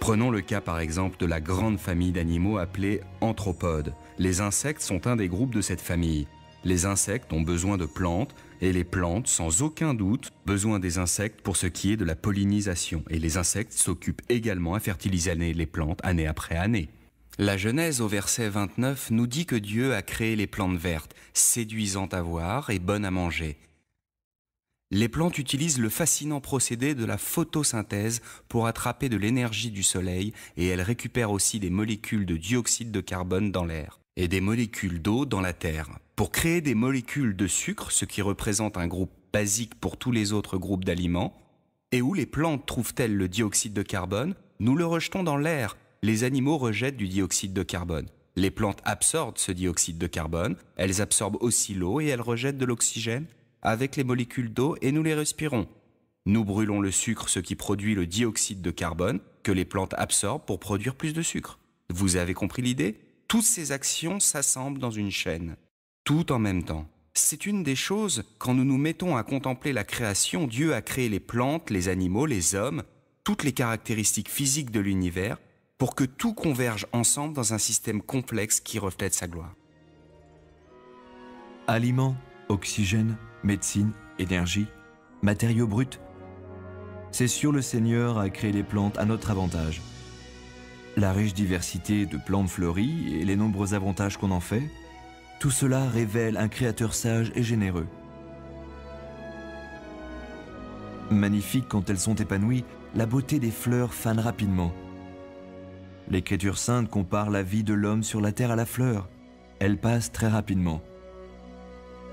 Prenons le cas par exemple de la grande famille d'animaux appelée anthropodes. Les insectes sont un des groupes de cette famille. Les insectes ont besoin de plantes et les plantes, sans aucun doute, besoin des insectes pour ce qui est de la pollinisation. Et les insectes s'occupent également à fertiliser les plantes année après année. La Genèse au verset 29 nous dit que Dieu a créé les plantes vertes, séduisantes à voir et bonnes à manger. Les plantes utilisent le fascinant procédé de la photosynthèse pour attraper de l'énergie du soleil et elles récupèrent aussi des molécules de dioxyde de carbone dans l'air et des molécules d'eau dans la terre. Pour créer des molécules de sucre, ce qui représente un groupe basique pour tous les autres groupes d'aliments, et où les plantes trouvent-elles le dioxyde de carbone, nous le rejetons dans l'air. Les animaux rejettent du dioxyde de carbone. Les plantes absorbent ce dioxyde de carbone, elles absorbent aussi l'eau et elles rejettent de l'oxygène avec les molécules d'eau et nous les respirons. Nous brûlons le sucre, ce qui produit le dioxyde de carbone que les plantes absorbent pour produire plus de sucre. Vous avez compris l'idée? Toutes ces actions s'assemblent dans une chaîne, tout en même temps. C'est une des choses, quand nous nous mettons à contempler la création, Dieu a créé les plantes, les animaux, les hommes, toutes les caractéristiques physiques de l'univers, pour que tout converge ensemble dans un système complexe qui reflète sa gloire. Aliments, oxygène, médecine, énergie, matériaux bruts. C'est sûr, le Seigneur a créé les plantes à notre avantage. La riche diversité de plantes fleuries et les nombreux avantages qu'on en fait, tout cela révèle un Créateur sage et généreux. Magnifiques quand elles sont épanouies, la beauté des fleurs fane rapidement. L'Écriture sainte compare la vie de l'homme sur la terre à la fleur. Elle passe très rapidement.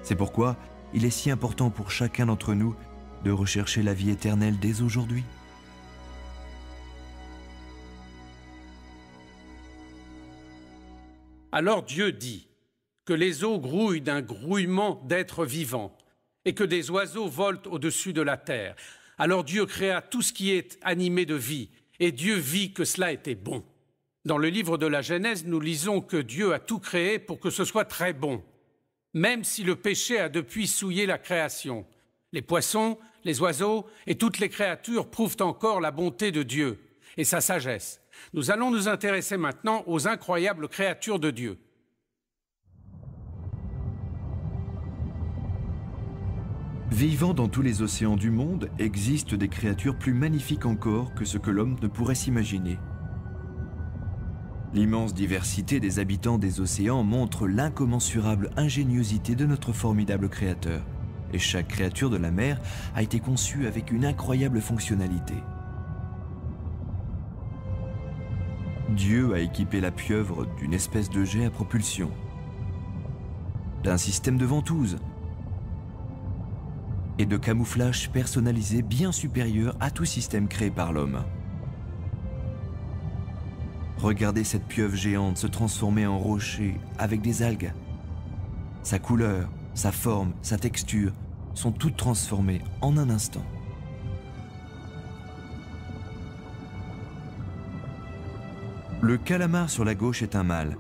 C'est pourquoi il est si important pour chacun d'entre nous de rechercher la vie éternelle dès aujourd'hui. Alors Dieu dit que les eaux grouillent d'un grouillement d'êtres vivants et que des oiseaux volent au-dessus de la terre. Alors Dieu créa tout ce qui est animé de vie, et Dieu vit que cela était bon. Dans le livre de la Genèse, nous lisons que Dieu a tout créé pour que ce soit très bon, même si le péché a depuis souillé la création. Les poissons, les oiseaux et toutes les créatures prouvent encore la bonté de Dieu et sa sagesse. Nous allons nous intéresser maintenant aux incroyables créatures de Dieu. Vivant dans tous les océans du monde, existent des créatures plus magnifiques encore que ce que l'homme ne pourrait s'imaginer. L'immense diversité des habitants des océans montre l'incommensurable ingéniosité de notre formidable Créateur. Et chaque créature de la mer a été conçue avec une incroyable fonctionnalité. Dieu a équipé la pieuvre d'une espèce de jet à propulsion, d'un système de ventouse et de camouflage personnalisé bien supérieur à tout système créé par l'homme. Regardez cette pieuvre géante se transformer en rocher avec des algues. Sa couleur, sa forme, sa texture sont toutes transformées en un instant. Le calamar sur la gauche est un mâle.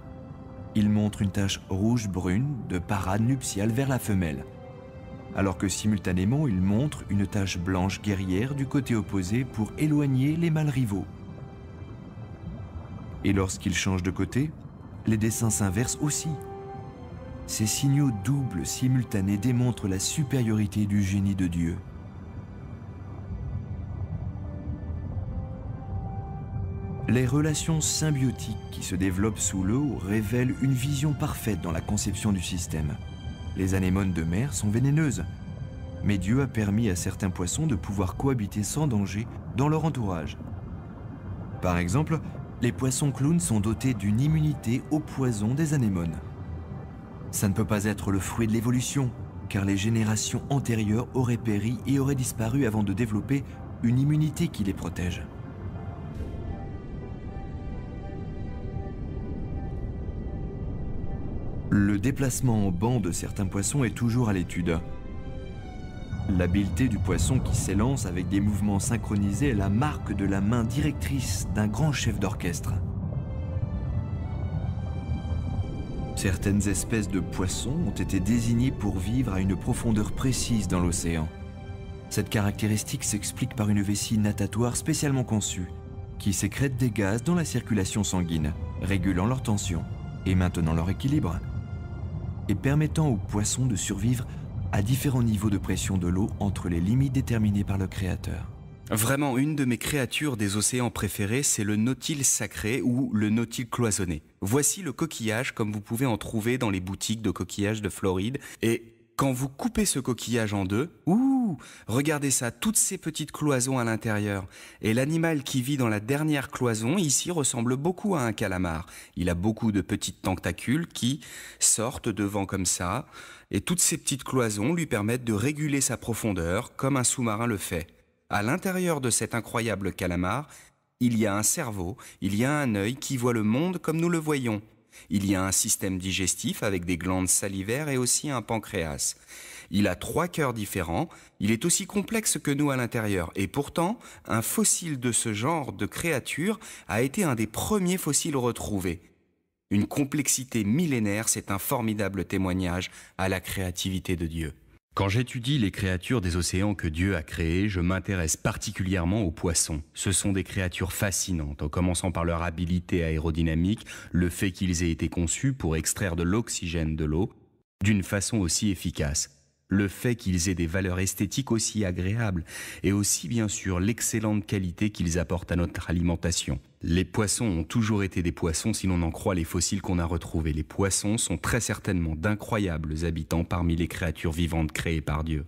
Il montre une tache rouge-brune de parade nuptiale vers la femelle, alors que simultanément il montre une tache blanche guerrière du côté opposé pour éloigner les mâles rivaux. Et lorsqu'il change de côté, les dessins s'inversent aussi. Ces signaux doubles simultanés démontrent la supériorité du génie de Dieu. Les relations symbiotiques qui se développent sous l'eau révèlent une vision parfaite dans la conception du système. Les anémones de mer sont vénéneuses, mais Dieu a permis à certains poissons de pouvoir cohabiter sans danger dans leur entourage. Par exemple, les poissons clowns sont dotés d'une immunité au poison des anémones. Ça ne peut pas être le fruit de l'évolution, car les générations antérieures auraient péri et auraient disparu avant de développer une immunité qui les protège. Le déplacement en banc de certains poissons est toujours à l'étude. L'habileté du poisson qui s'élance avec des mouvements synchronisés est la marque de la main directrice d'un grand chef d'orchestre. Certaines espèces de poissons ont été désignées pour vivre à une profondeur précise dans l'océan. Cette caractéristique s'explique par une vessie natatoire spécialement conçue, qui sécrète des gaz dans la circulation sanguine, régulant leur tension et maintenant leur équilibre, et permettant aux poissons de survivre à différents niveaux de pression de l'eau entre les limites déterminées par le Créateur. Vraiment, une de mes créatures des océans préférées, c'est le nautile sacré ou le nautile cloisonné. Voici le coquillage comme vous pouvez en trouver dans les boutiques de coquillages de Floride. Et quand vous coupez ce coquillage en deux, regardez ça, toutes ces petites cloisons à l'intérieur. Et l'animal qui vit dans la dernière cloison, ici, ressemble beaucoup à un calamar. Il a beaucoup de petites tentacules qui sortent devant comme ça. Et toutes ces petites cloisons lui permettent de réguler sa profondeur comme un sous-marin le fait. À l'intérieur de cet incroyable calamar, il y a un cerveau, il y a un œil qui voit le monde comme nous le voyons. Il y a un système digestif avec des glandes salivaires et aussi un pancréas. Il a 3 cœurs différents, il est aussi complexe que nous à l'intérieur. Et pourtant, un fossile de ce genre de créature a été un des premiers fossiles retrouvés. Une complexité millénaire, c'est un formidable témoignage à la créativité de Dieu. Quand j'étudie les créatures des océans que Dieu a créées, je m'intéresse particulièrement aux poissons. Ce sont des créatures fascinantes, en commençant par leur habileté aérodynamique, le fait qu'ils aient été conçus pour extraire de l'oxygène de l'eau d'une façon aussi efficace, le fait qu'ils aient des valeurs esthétiques aussi agréables et aussi bien sûr l'excellente qualité qu'ils apportent à notre alimentation. Les poissons ont toujours été des poissons si l'on en croit les fossiles qu'on a retrouvés. Les poissons sont très certainement d'incroyables habitants parmi les créatures vivantes créées par Dieu.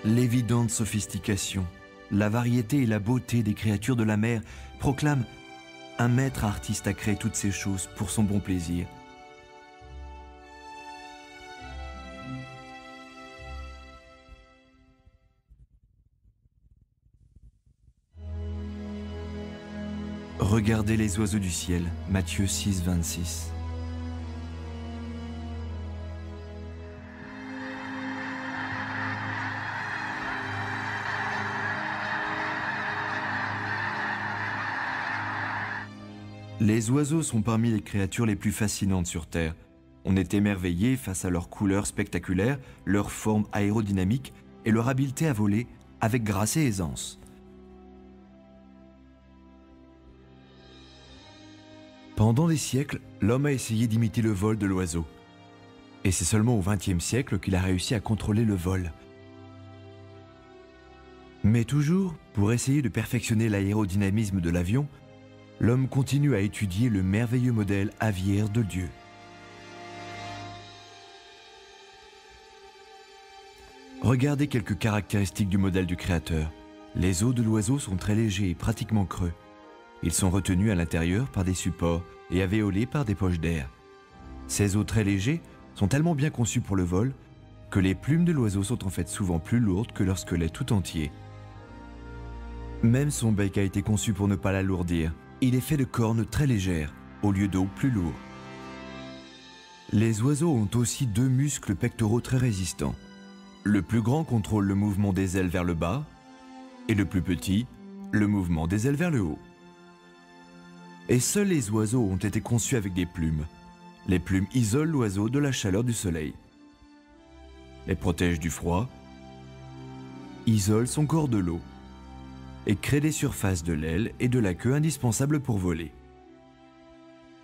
L'évidente sophistication, la variété et la beauté des créatures de la mer proclament un maître artiste a créé toutes ces choses pour son bon plaisir. Regardez les oiseaux du ciel, Matthieu 6, 26. Les oiseaux sont parmi les créatures les plus fascinantes sur Terre. On est émerveillé face à leurs couleurs spectaculaires, leur forme aérodynamique et leur habileté à voler avec grâce et aisance. Pendant des siècles, l'homme a essayé d'imiter le vol de l'oiseau. Et c'est seulement au XXe siècle qu'il a réussi à contrôler le vol. Mais toujours, pour essayer de perfectionner l'aérodynamisme de l'avion, l'homme continue à étudier le merveilleux modèle aviaire de Dieu. Regardez quelques caractéristiques du modèle du Créateur. Les os de l'oiseau sont très légers et pratiquement creux. Ils sont retenus à l'intérieur par des supports et alvéolés par des poches d'air. Ces os très légers sont tellement bien conçus pour le vol que les plumes de l'oiseau sont en fait souvent plus lourdes que leur squelette tout entier. Même son bec a été conçu pour ne pas l'alourdir. Il est fait de cornes très légères, au lieu d'os plus lourds. Les oiseaux ont aussi deux muscles pectoraux très résistants. Le plus grand contrôle le mouvement des ailes vers le bas, et le plus petit, le mouvement des ailes vers le haut. Et seuls les oiseaux ont été conçus avec des plumes. Les plumes isolent l'oiseau de la chaleur du soleil, les protègent du froid, isolent son corps de l'eau, et créent des surfaces de l'aile et de la queue indispensables pour voler.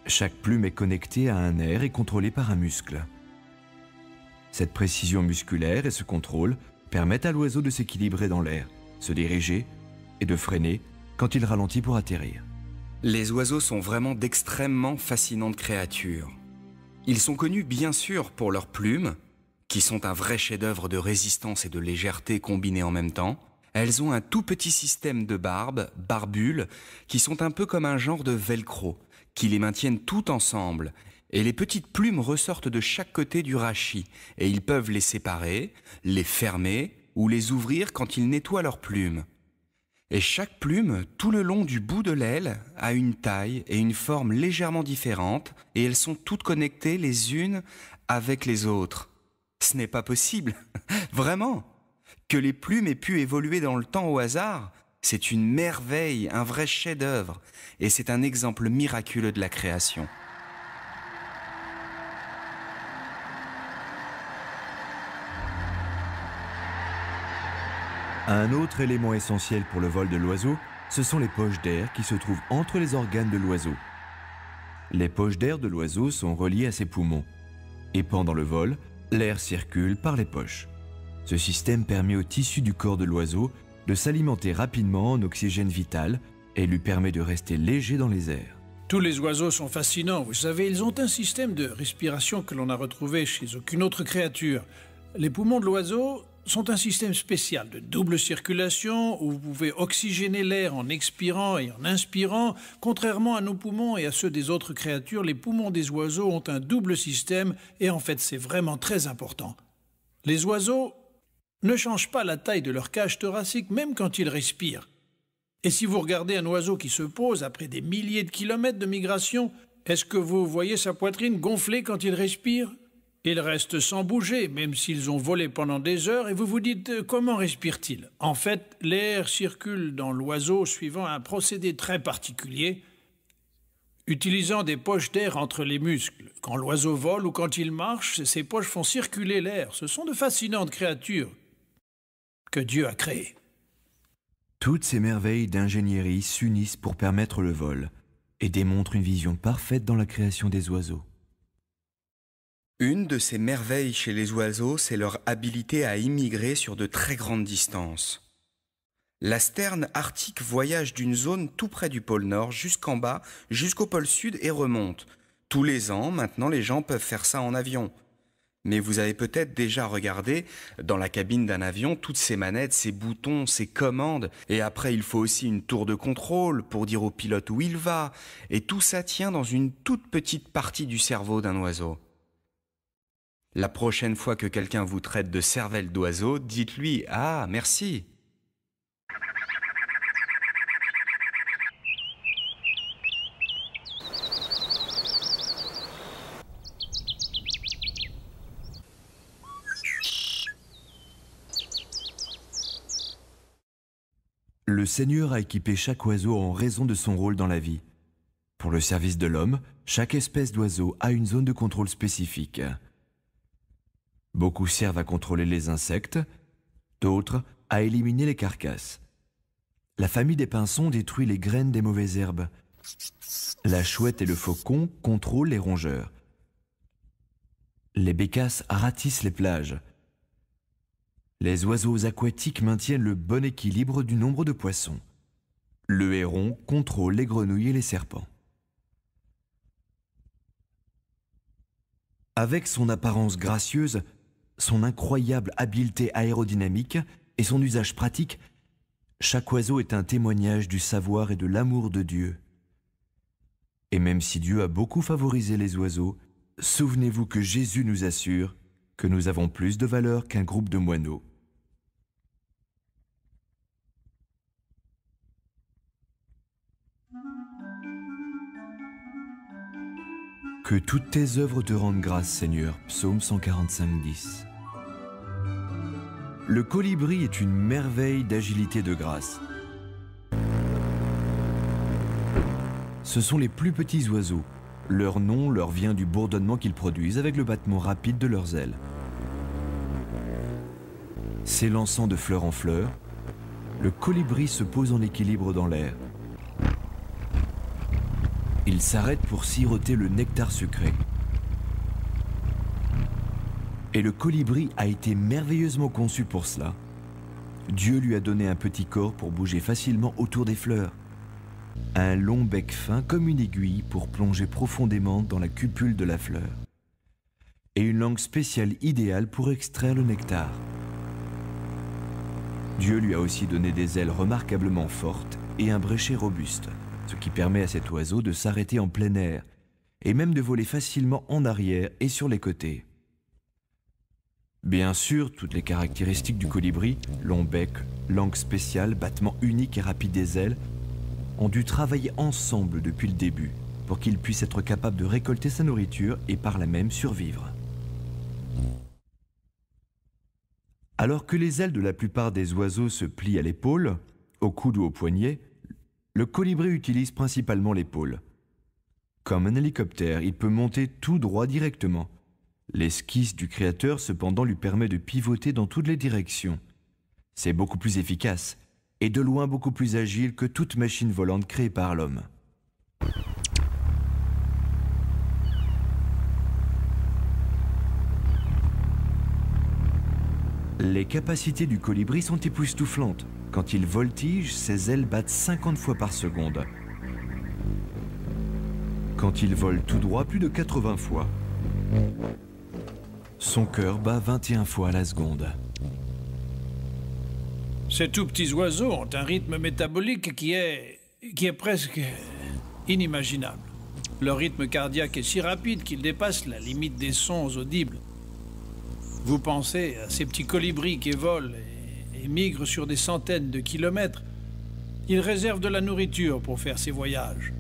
Chaque plume est connectée à un nerf et contrôlée par un muscle. Cette précision musculaire et ce contrôle permettent à l'oiseau de s'équilibrer dans l'air, se diriger et de freiner quand il ralentit pour atterrir. Les oiseaux sont vraiment d'extrêmement fascinantes créatures. Ils sont connus bien sûr pour leurs plumes, qui sont un vrai chef-d'œuvre de résistance et de légèreté combinés en même temps. Elles ont un tout petit système de barbules, qui sont un peu comme un genre de velcro, qui les maintiennent tout ensemble. Et les petites plumes ressortent de chaque côté du rachis, et ils peuvent les séparer, les fermer ou les ouvrir quand ils nettoient leurs plumes. Et chaque plume, tout le long du bout de l'aile, a une taille et une forme légèrement différentes, et elles sont toutes connectées les unes avec les autres. Ce n'est pas possible, vraiment. Que les plumes aient pu évoluer dans le temps au hasard, c'est une merveille, un vrai chef-d'œuvre, et c'est un exemple miraculeux de la création. Un autre élément essentiel pour le vol de l'oiseau, ce sont les poches d'air qui se trouvent entre les organes de l'oiseau. Les poches d'air de l'oiseau sont reliées à ses poumons. Et pendant le vol, l'air circule par les poches. Ce système permet au tissu du corps de l'oiseau de s'alimenter rapidement en oxygène vital et lui permet de rester léger dans les airs. Tous les oiseaux sont fascinants, vous savez, ils ont un système de respiration que l'on n'a retrouvé chez aucune autre créature. Les poumons de l'oiseau sont un système spécial de double circulation où vous pouvez oxygéner l'air en expirant et en inspirant. Contrairement à nos poumons et à ceux des autres créatures, les poumons des oiseaux ont un double système et en fait c'est vraiment très important. Les oiseaux ne changent pas la taille de leur cage thoracique même quand ils respirent. Et si vous regardez un oiseau qui se pose après des milliers de kilomètres de migration, est-ce que vous voyez sa poitrine gonfler quand il respire ? Ils restent sans bouger, même s'ils ont volé pendant des heures, et vous vous dites comment respire-t-il ? En fait, l'air circule dans l'oiseau suivant un procédé très particulier, utilisant des poches d'air entre les muscles. Quand l'oiseau vole ou quand il marche, ces poches font circuler l'air. Ce sont de fascinantes créatures que Dieu a créées. Toutes ces merveilles d'ingénierie s'unissent pour permettre le vol et démontrent une vision parfaite dans la création des oiseaux. Une de ces merveilles chez les oiseaux, c'est leur habilité à immigrer sur de très grandes distances. La sterne arctique voyage d'une zone tout près du pôle Nord jusqu'en bas, jusqu'au pôle Sud et remonte. Tous les ans, maintenant, les gens peuvent faire ça en avion. Mais vous avez peut-être déjà regardé dans la cabine d'un avion toutes ces manettes, ces boutons, ces commandes. Et après, il faut aussi une tour de contrôle pour dire au pilote où il va. Et tout ça tient dans une toute petite partie du cerveau d'un oiseau. La prochaine fois que quelqu'un vous traite de cervelle d'oiseau, dites-lui « Ah, merci !» Le Seigneur a équipé chaque oiseau en raison de son rôle dans la vie. Pour le service de l'homme, chaque espèce d'oiseau a une zone de contrôle spécifique. Beaucoup servent à contrôler les insectes, d'autres à éliminer les carcasses. La famille des pinsons détruit les graines des mauvaises herbes. La chouette et le faucon contrôlent les rongeurs. Les bécasses ratissent les plages. Les oiseaux aquatiques maintiennent le bon équilibre du nombre de poissons. Le héron contrôle les grenouilles et les serpents. Avec son apparence gracieuse, son incroyable habileté aérodynamique et son usage pratique, chaque oiseau est un témoignage du savoir et de l'amour de Dieu. Et même si Dieu a beaucoup favorisé les oiseaux, souvenez-vous que Jésus nous assure que nous avons plus de valeur qu'un groupe de moineaux. Que toutes tes œuvres te rendent grâce, Seigneur. Psaume 145, 10. Le colibri est une merveille d'agilité et de grâce. Ce sont les plus petits oiseaux. Leur nom leur vient du bourdonnement qu'ils produisent avec le battement rapide de leurs ailes. S'élançant de fleur en fleur, le colibri se pose en équilibre dans l'air. Il s'arrête pour siroter le nectar sucré. Et le colibri a été merveilleusement conçu pour cela. Dieu lui a donné un petit corps pour bouger facilement autour des fleurs. Un long bec fin comme une aiguille pour plonger profondément dans la cupule de la fleur. Et une langue spéciale idéale pour extraire le nectar. Dieu lui a aussi donné des ailes remarquablement fortes et un bréchet robuste, ce qui permet à cet oiseau de s'arrêter en plein air et même de voler facilement en arrière et sur les côtés. Bien sûr, toutes les caractéristiques du colibri, long bec, langue spéciale, battement unique et rapide des ailes, ont dû travailler ensemble depuis le début pour qu'il puisse être capable de récolter sa nourriture et par là même survivre. Alors que les ailes de la plupart des oiseaux se plient à l'épaule, au coude ou au poignet, le colibri utilise principalement l'épaule. Comme un hélicoptère, il peut monter tout droit directement. L'esquisse du créateur cependant lui permet de pivoter dans toutes les directions. C'est beaucoup plus efficace et de loin beaucoup plus agile que toute machine volante créée par l'homme. Les capacités du colibri sont époustouflantes. Quand il voltige, ses ailes battent 50 fois par seconde. Quand il vole tout droit, plus de 80 fois. Son cœur bat 21 fois à la seconde. Ces tout petits oiseaux ont un rythme métabolique qui est presque inimaginable. Leur rythme cardiaque est si rapide qu'il dépasse la limite des sons audibles. Vous pensez à ces petits colibris qui volent et migrent sur des centaines de kilomètres. Ils réservent de la nourriture pour faire ces voyages.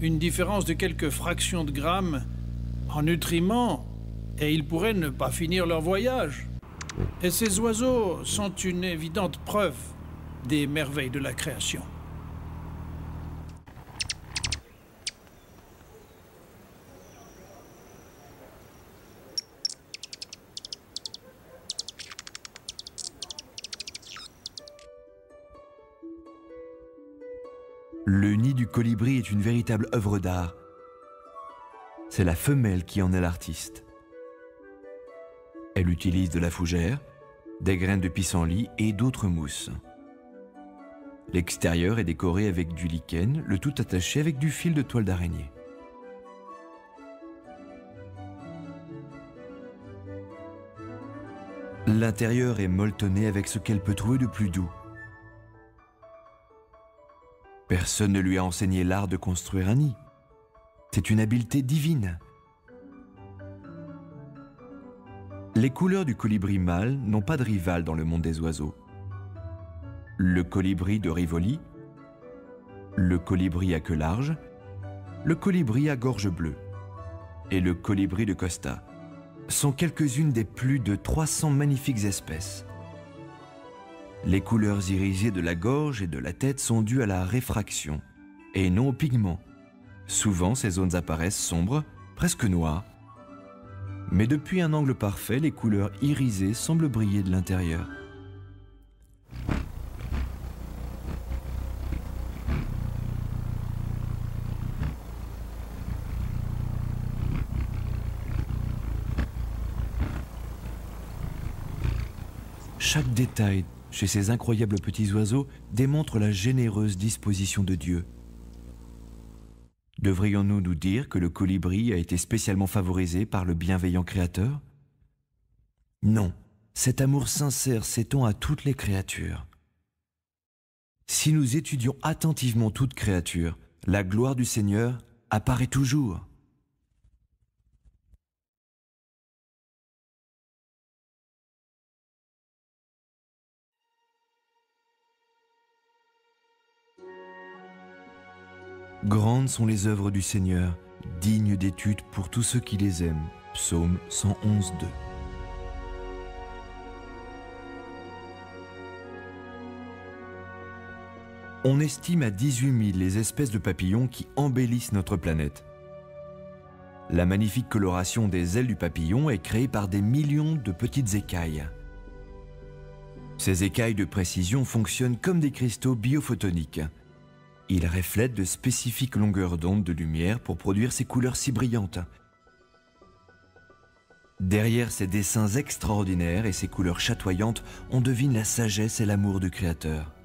Une différence de quelques fractions de grammes en nutriments et ils pourraient ne pas finir leur voyage. Et ces oiseaux sont une évidente preuve des merveilles de la création. Le nid du colibri est une véritable œuvre d'art. C'est la femelle qui en est l'artiste. Elle utilise de la fougère, des graines de pissenlit et d'autres mousses. L'extérieur est décoré avec du lichen, le tout attaché avec du fil de toile d'araignée. L'intérieur est molletonné avec ce qu'elle peut trouver de plus doux. Personne ne lui a enseigné l'art de construire un nid. C'est une habileté divine. Les couleurs du colibri mâle n'ont pas de rival dans le monde des oiseaux. Le colibri de Rivoli, le colibri à queue large, le colibri à gorge bleue et le colibri de Costa sont quelques-unes des plus de 300 magnifiques espèces. Les couleurs irisées de la gorge et de la tête sont dues à la réfraction et non au pigment. Souvent, ces zones apparaissent sombres, presque noires. Mais depuis un angle parfait, les couleurs irisées semblent briller de l'intérieur. Chaque détail chez ces incroyables petits oiseaux démontre la généreuse disposition de Dieu. Devrions-nous nous dire que le colibri a été spécialement favorisé par le bienveillant Créateur? Non, cet amour sincère s'étend à toutes les créatures. Si nous étudions attentivement toute créature, la gloire du Seigneur apparaît toujours. Grandes sont les œuvres du Seigneur, dignes d'étude pour tous ceux qui les aiment. Psaume 111, 2. On estime à 18 000 les espèces de papillons qui embellissent notre planète. La magnifique coloration des ailes du papillon est créée par des millions de petites écailles. Ces écailles de précision fonctionnent comme des cristaux biophotoniques. Ils reflètent de spécifiques longueurs d'onde de lumière pour produire ces couleurs si brillantes. Derrière ces dessins extraordinaires et ces couleurs chatoyantes, on devine la sagesse et l'amour du Créateur.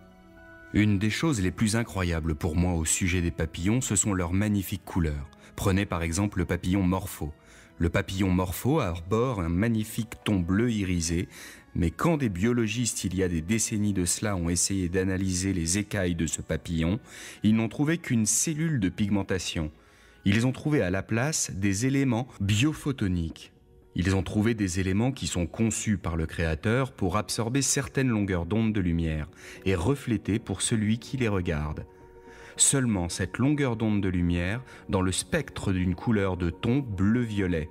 Une des choses les plus incroyables pour moi au sujet des papillons, ce sont leurs magnifiques couleurs. Prenez par exemple le papillon morpho. Le papillon morpho arbore un magnifique ton bleu irisé, mais quand des biologistes, il y a des décennies de cela, ont essayé d'analyser les écailles de ce papillon, ils n'ont trouvé qu'une cellule de pigmentation. Ils ont trouvé à la place des éléments biophotoniques. Ils ont trouvé des éléments qui sont conçus par le Créateur pour absorber certaines longueurs d'onde de lumière et refléter pour celui qui les regarde. Seulement cette longueur d'onde de lumière dans le spectre d'une couleur de ton bleu-violet.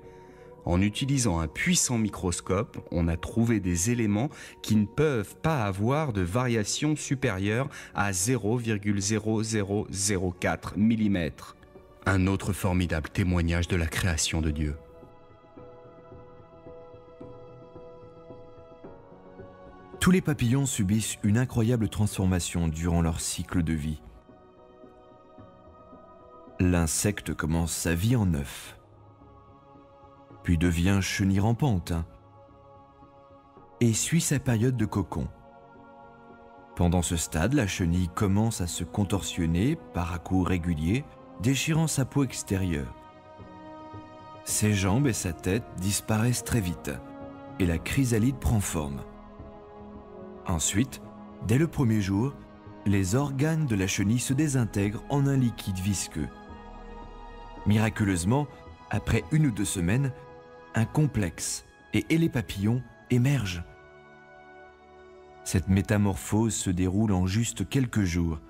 En utilisant un puissant microscope, on a trouvé des éléments qui ne peuvent pas avoir de variation supérieure à 0,0004 mm. Un autre formidable témoignage de la création de Dieu. Tous les papillons subissent une incroyable transformation durant leur cycle de vie. L'insecte commence sa vie en œuf, puis devient chenille rampante et suit sa période de cocon. Pendant ce stade, la chenille commence à se contorsionner par à-coups réguliers, déchirant sa peau extérieure. Ses jambes et sa tête disparaissent très vite et la chrysalide prend forme. Ensuite, dès le premier jour, les organes de la chenille se désintègrent en un liquide visqueux. Miraculeusement, après 1 ou 2 semaines, un complexe et les papillons émergent. Cette métamorphose se déroule en juste quelques jours,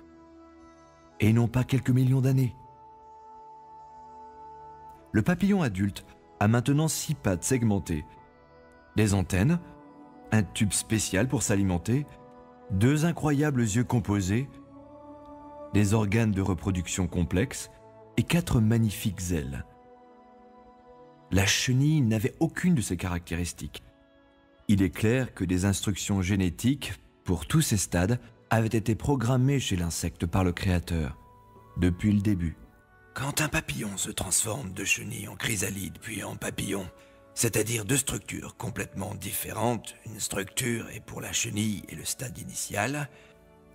et non pas quelques millions d'années. Le papillon adulte a maintenant 6 pattes segmentées, des antennes, un tube spécial pour s'alimenter, 2 incroyables yeux composés, des organes de reproduction complexes et 4 magnifiques ailes. La chenille n'avait aucune de ces caractéristiques. Il est clair que des instructions génétiques pour tous ces stades avaient été programmées chez l'insecte par le Créateur, depuis le début. Quand un papillon se transforme de chenille en chrysalide puis en papillon, c'est-à-dire 2 structures complètement différentes, une structure est pour la chenille et le stade initial,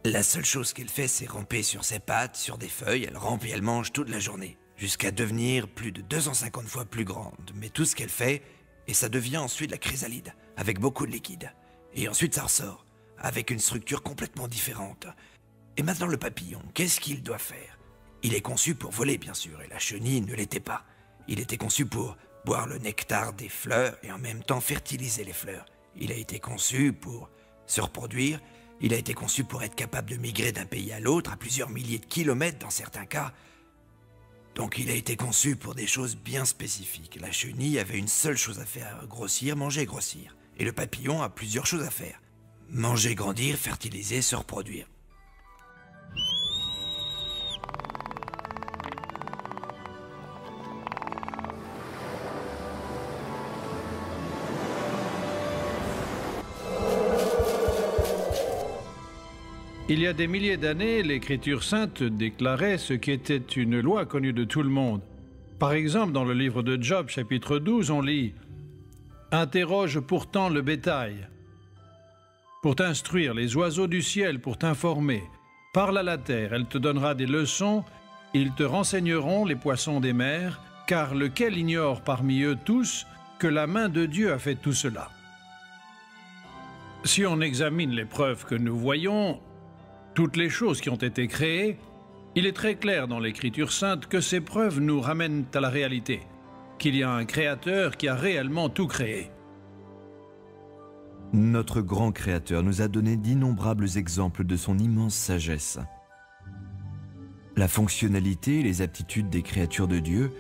la seule chose qu'elle fait, c'est ramper sur ses pattes, sur des feuilles, elle rampe et elle mange toute la journée, jusqu'à devenir plus de 250 fois plus grande. Mais tout ce qu'elle fait et ça devient ensuite la chrysalide, avec beaucoup de liquide. Et ensuite ça ressort, avec une structure complètement différente. Et maintenant le papillon, qu'est-ce qu'il doit faire? Il est conçu pour voler bien sûr, et la chenille ne l'était pas. Il était conçu pour boire le nectar des fleurs et en même temps fertiliser les fleurs. Il a été conçu pour se reproduire, il a été conçu pour être capable de migrer d'un pays à l'autre à plusieurs milliers de kilomètres dans certains cas. Donc il a été conçu pour des choses bien spécifiques. La chenille avait une seule chose à faire, grossir, manger, grossir. Et le papillon a plusieurs choses à faire. Manger, grandir, fertiliser, se reproduire. Il y a des milliers d'années, l'Écriture sainte déclarait ce qui était une loi connue de tout le monde. Par exemple, dans le livre de Job, chapitre 12, on lit « Interroge pourtant le bétail, pour t'instruire, les oiseaux du ciel pour t'informer. Parle à la terre, elle te donnera des leçons, ils te renseigneront les poissons des mers, car lequel ignore parmi eux tous que la main de Dieu a fait tout cela ?» Si on examine les preuves que nous voyons, toutes les choses qui ont été créées, il est très clair dans l'Écriture sainte que ces preuves nous ramènent à la réalité, qu'il y a un Créateur qui a réellement tout créé. Notre grand Créateur nous a donné d'innombrables exemples de son immense sagesse. La fonctionnalité et les aptitudes des créatures de Dieu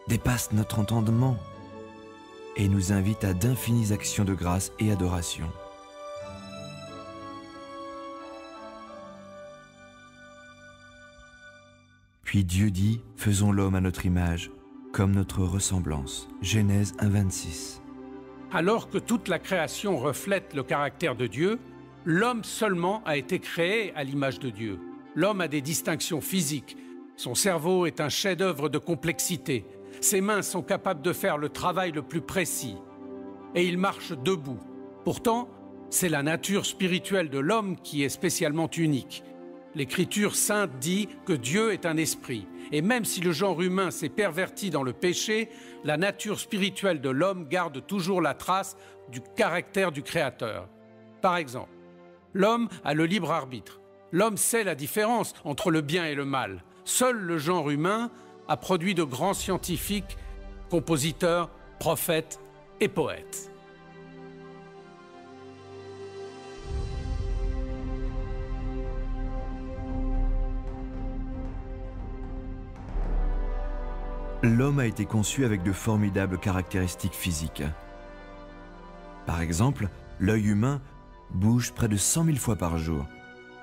dépassent notre entendement et nous invitent à d'infinies actions de grâce et adoration. Puis Dieu dit, faisons l'homme à notre image, comme notre ressemblance. Genèse 1,26. Alors que toute la création reflète le caractère de Dieu, l'homme seulement a été créé à l'image de Dieu. L'homme a des distinctions physiques. Son cerveau est un chef-d'œuvre de complexité. Ses mains sont capables de faire le travail le plus précis. Et il marche debout. Pourtant, c'est la nature spirituelle de l'homme qui est spécialement unique. L'Écriture sainte dit que Dieu est un esprit. Et même si le genre humain s'est perverti dans le péché, la nature spirituelle de l'homme garde toujours la trace du caractère du Créateur. Par exemple, l'homme a le libre arbitre. L'homme sait la différence entre le bien et le mal. Seul le genre humain a produit de grands scientifiques, compositeurs, prophètes et poètes. L'homme a été conçu avec de formidables caractéristiques physiques. Par exemple, l'œil humain bouge près de 100 000 fois par jour,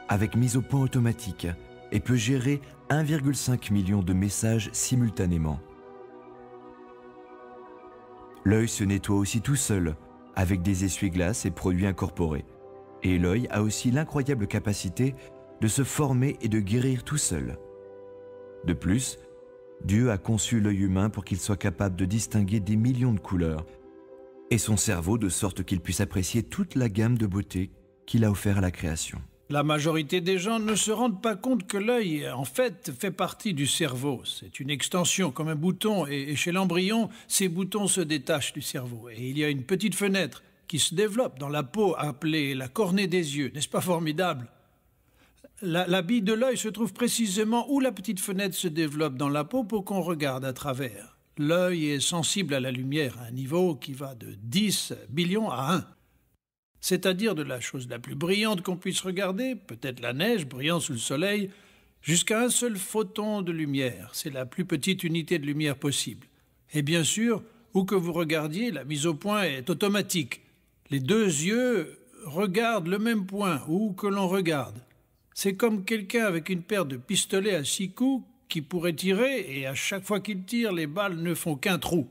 avec mise au point automatique, et peut gérer 1,5 million de messages simultanément. L'œil se nettoie aussi tout seul, avec des essuie-glaces et produits incorporés. Et l'œil a aussi l'incroyable capacité de se former et de guérir tout seul. De plus, Dieu a conçu l'œil humain pour qu'il soit capable de distinguer des millions de couleurs, et son cerveau de sorte qu'il puisse apprécier toute la gamme de beauté qu'il a offert à la création. La majorité des gens ne se rendent pas compte que l'œil, en fait, fait partie du cerveau. C'est une extension comme un bouton, et chez l'embryon, ces boutons se détachent du cerveau. Et il y a une petite fenêtre qui se développe dans la peau, appelée la cornée des yeux. N'est-ce pas formidable ? La bille de l'œil se trouve précisément où la petite fenêtre se développe dans la peau pour qu'on regarde à travers. L'œil est sensible à la lumière à un niveau qui va de 10 billions à 1. C'est-à-dire de la chose la plus brillante qu'on puisse regarder, peut-être la neige brillant sous le soleil, jusqu'à un seul photon de lumière. C'est la plus petite unité de lumière possible. Et bien sûr, où que vous regardiez, la mise au point est automatique. Les deux yeux regardent le même point, où que l'on regarde. C'est comme quelqu'un avec une paire de pistolets à 6 coups qui pourrait tirer, et à chaque fois qu'il tire, les balles ne font qu'un trou.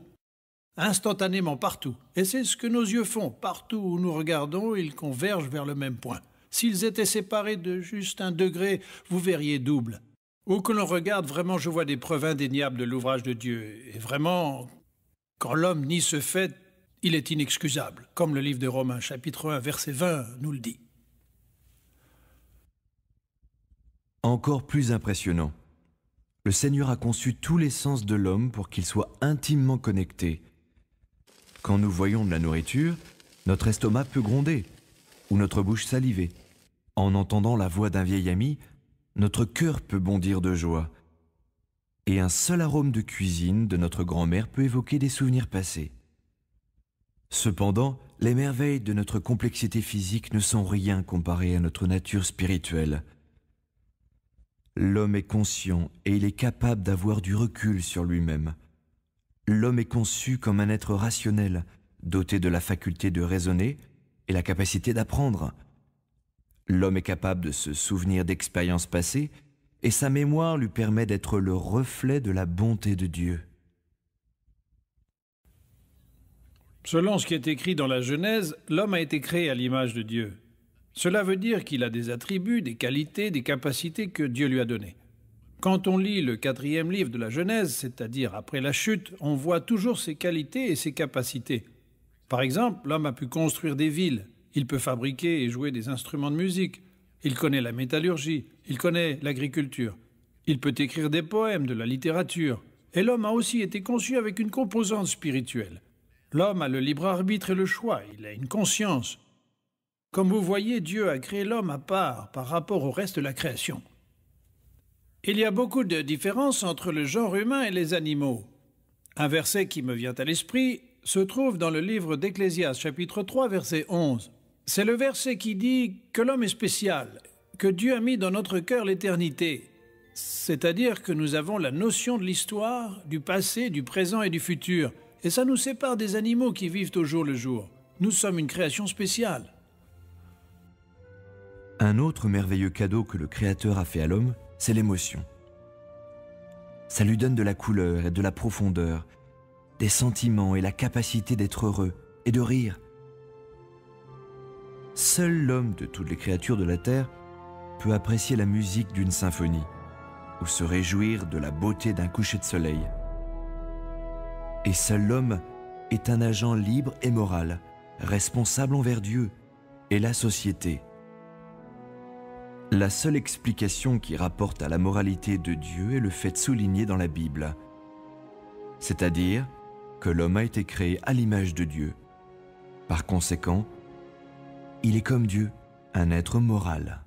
Instantanément partout. Et c'est ce que nos yeux font. Partout où nous regardons, ils convergent vers le même point. S'ils étaient séparés de juste 1 degré, vous verriez double. Où que l'on regarde, vraiment, je vois des preuves indéniables de l'ouvrage de Dieu. Et vraiment, quand l'homme nie ce fait, il est inexcusable, comme le livre de Romains, chapitre 1, verset 20, nous le dit. Encore plus impressionnant, le Seigneur a conçu tous les sens de l'homme pour qu'il soit intimement connecté. Quand nous voyons de la nourriture, notre estomac peut gronder, ou notre bouche saliver. En entendant la voix d'un vieil ami, notre cœur peut bondir de joie. Et un seul arôme de cuisine de notre grand-mère peut évoquer des souvenirs passés. Cependant, les merveilles de notre complexité physique ne sont rien comparées à notre nature spirituelle. L'homme est conscient et il est capable d'avoir du recul sur lui-même. L'homme est conçu comme un être rationnel, doté de la faculté de raisonner et la capacité d'apprendre. L'homme est capable de se souvenir d'expériences passées et sa mémoire lui permet d'être le reflet de la bonté de Dieu. Selon ce qui est écrit dans la Genèse, l'homme a été créé à l'image de Dieu. Cela veut dire qu'il a des attributs, des qualités, des capacités que Dieu lui a données. Quand on lit le 4e livre de la Genèse, c'est-à-dire après la chute, on voit toujours ses qualités et ses capacités. Par exemple, l'homme a pu construire des villes, il peut fabriquer et jouer des instruments de musique, il connaît la métallurgie, il connaît l'agriculture, il peut écrire des poèmes, de la littérature. Et l'homme a aussi été conçu avec une composante spirituelle. L'homme a le libre arbitre et le choix, il a une conscience. Comme vous voyez, Dieu a créé l'homme à part par rapport au reste de la création. Il y a beaucoup de différences entre le genre humain et les animaux. Un verset qui me vient à l'esprit se trouve dans le livre d'Ecclésiaste, chapitre 3, verset 11. C'est le verset qui dit que l'homme est spécial, que Dieu a mis dans notre cœur l'éternité. C'est-à-dire que nous avons la notion de l'histoire, du passé, du présent et du futur. Et ça nous sépare des animaux qui vivent au jour le jour. Nous sommes une création spéciale. Un autre merveilleux cadeau que le Créateur a fait à l'homme, c'est l'émotion. Ça lui donne de la couleur et de la profondeur, des sentiments et la capacité d'être heureux et de rire. Seul l'homme de toutes les créatures de la terre peut apprécier la musique d'une symphonie ou se réjouir de la beauté d'un coucher de soleil. Et seul l'homme est un agent libre et moral, responsable envers Dieu et la société. La seule explication qui rapporte à la moralité de Dieu est le fait souligné dans la Bible, c'est-à-dire que l'homme a été créé à l'image de Dieu. Par conséquent, il est comme Dieu, un être moral.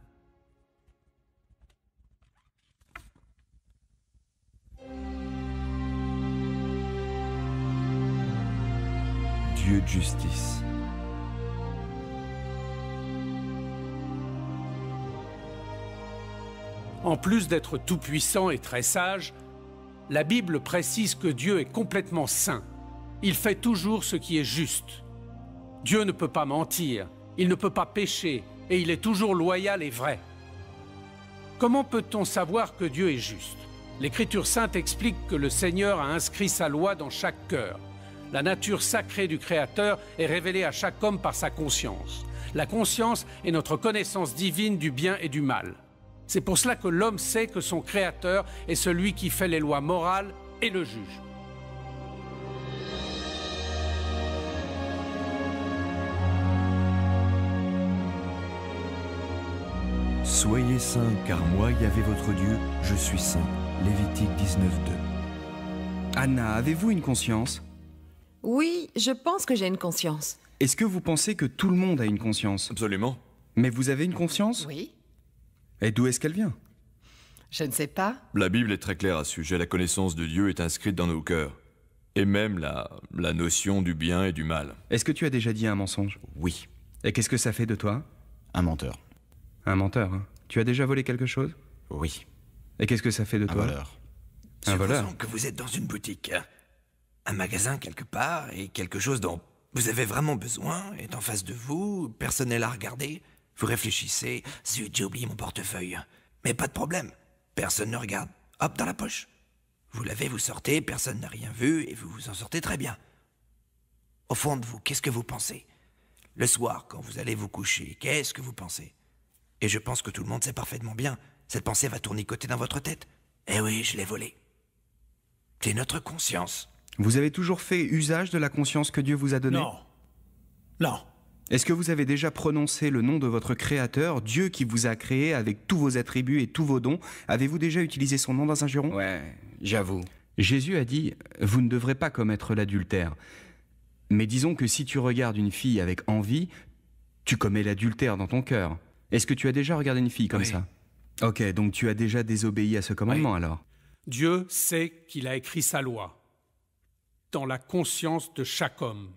Dieu de justice. En plus d'être tout-puissant et très sage, la Bible précise que Dieu est complètement saint. Il fait toujours ce qui est juste. Dieu ne peut pas mentir, il ne peut pas pécher, et il est toujours loyal et vrai. Comment peut-on savoir que Dieu est juste? L'Écriture sainte explique que le Seigneur a inscrit sa loi dans chaque cœur. La nature sacrée du Créateur est révélée à chaque homme par sa conscience. La conscience est notre connaissance divine du bien et du mal. C'est pour cela que l'homme sait que son Créateur est celui qui fait les lois morales et le juge. Soyez saints, car moi, Yahvé votre Dieu, je suis saint. Lévitique 19:2. Anna, avez-vous une conscience? Oui, je pense que j'ai une conscience. Est-ce que vous pensez que tout le monde a une conscience? Absolument. Mais vous avez une conscience? Oui. Et d'où est-ce qu'elle vient? Je ne sais pas. La Bible est très claire à ce sujet. La connaissance de Dieu est inscrite dans nos cœurs. Et même la notion du bien et du mal. Est-ce que tu as déjà dit un mensonge? Oui, Et qu'est-ce que ça fait de toi? un menteur. Un menteur, hein. Tu as déjà volé quelque chose? Oui, Et qu'est-ce que ça fait de un toi? voleur. Un voleur? Supposons que vous êtes dans une boutique, un magasin quelque part, et quelque chose dont vous avez vraiment besoin est en face de vous, personne n'est là à regarder. Vous réfléchissez, zut, j'ai oublié mon portefeuille. Mais pas de problème, personne ne regarde. Hop, dans la poche. Vous l'avez, vous sortez, personne n'a rien vu, et vous vous en sortez très bien. Au fond de vous, qu'est-ce que vous pensez? Le soir, quand vous allez vous coucher, qu'est-ce que vous pensez? Et je pense que tout le monde sait parfaitement bien, cette pensée va tournicoter dans votre tête. Eh oui, je l'ai volé. C'est notre conscience. Vous avez toujours fait usage de la conscience que Dieu vous a donnée? Non. Non. Est-ce que vous avez déjà prononcé le nom de votre Créateur, Dieu qui vous a créé avec tous vos attributs et tous vos dons? Avez-vous déjà utilisé son nom dans un juron? Ouais, j'avoue. Jésus a dit « Vous ne devrez pas commettre l'adultère ». Mais disons que si tu regardes une fille avec envie, tu commets l'adultère dans ton cœur. Est-ce que tu as déjà regardé une fille comme ça? Ok, donc tu as déjà désobéi à ce commandement alors? Dieu sait qu'il a écrit sa loi dans la conscience de chaque homme.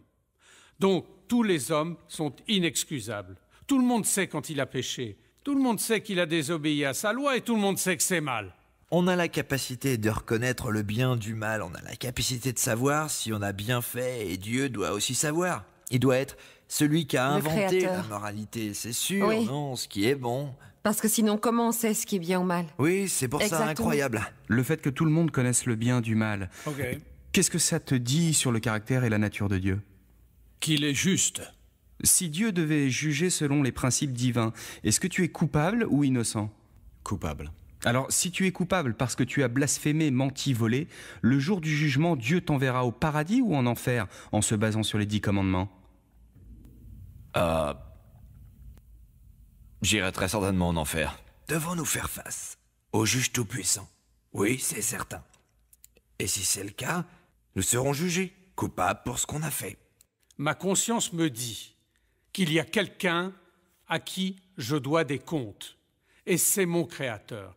Donc, tous les hommes sont inexcusables. Tout le monde sait quand il a péché. Tout le monde sait qu'il a désobéi à sa loi et tout le monde sait que c'est mal. On a la capacité de reconnaître le bien du mal, on a la capacité de savoir si on a bien fait, et Dieu doit aussi savoir. Il doit être celui qui a inventé la moralité, c'est sûr, oui. Non, ce qui est bon. Parce que sinon, comment on sait ce qui est bien ou mal? Oui, c'est pour ça incroyable. Le fait que tout le monde connaisse le bien du mal, qu'est-ce que ça te dit sur le caractère et la nature de Dieu? Qu'il est juste. Si Dieu devait juger selon les principes divins, est-ce que tu es coupable ou innocent? Coupable. Alors, si tu es coupable parce que tu as blasphémé, menti, volé, le jour du jugement, Dieu t'enverra au paradis ou en enfer en se basant sur les 10 commandements? J'irai très certainement en enfer. Devons-nous faire face au juge tout-puissant? Oui, c'est certain. Et si c'est le cas, nous serons jugés, coupables pour ce qu'on a fait. Ma conscience me dit qu'il y a quelqu'un à qui je dois des comptes. Et c'est mon Créateur.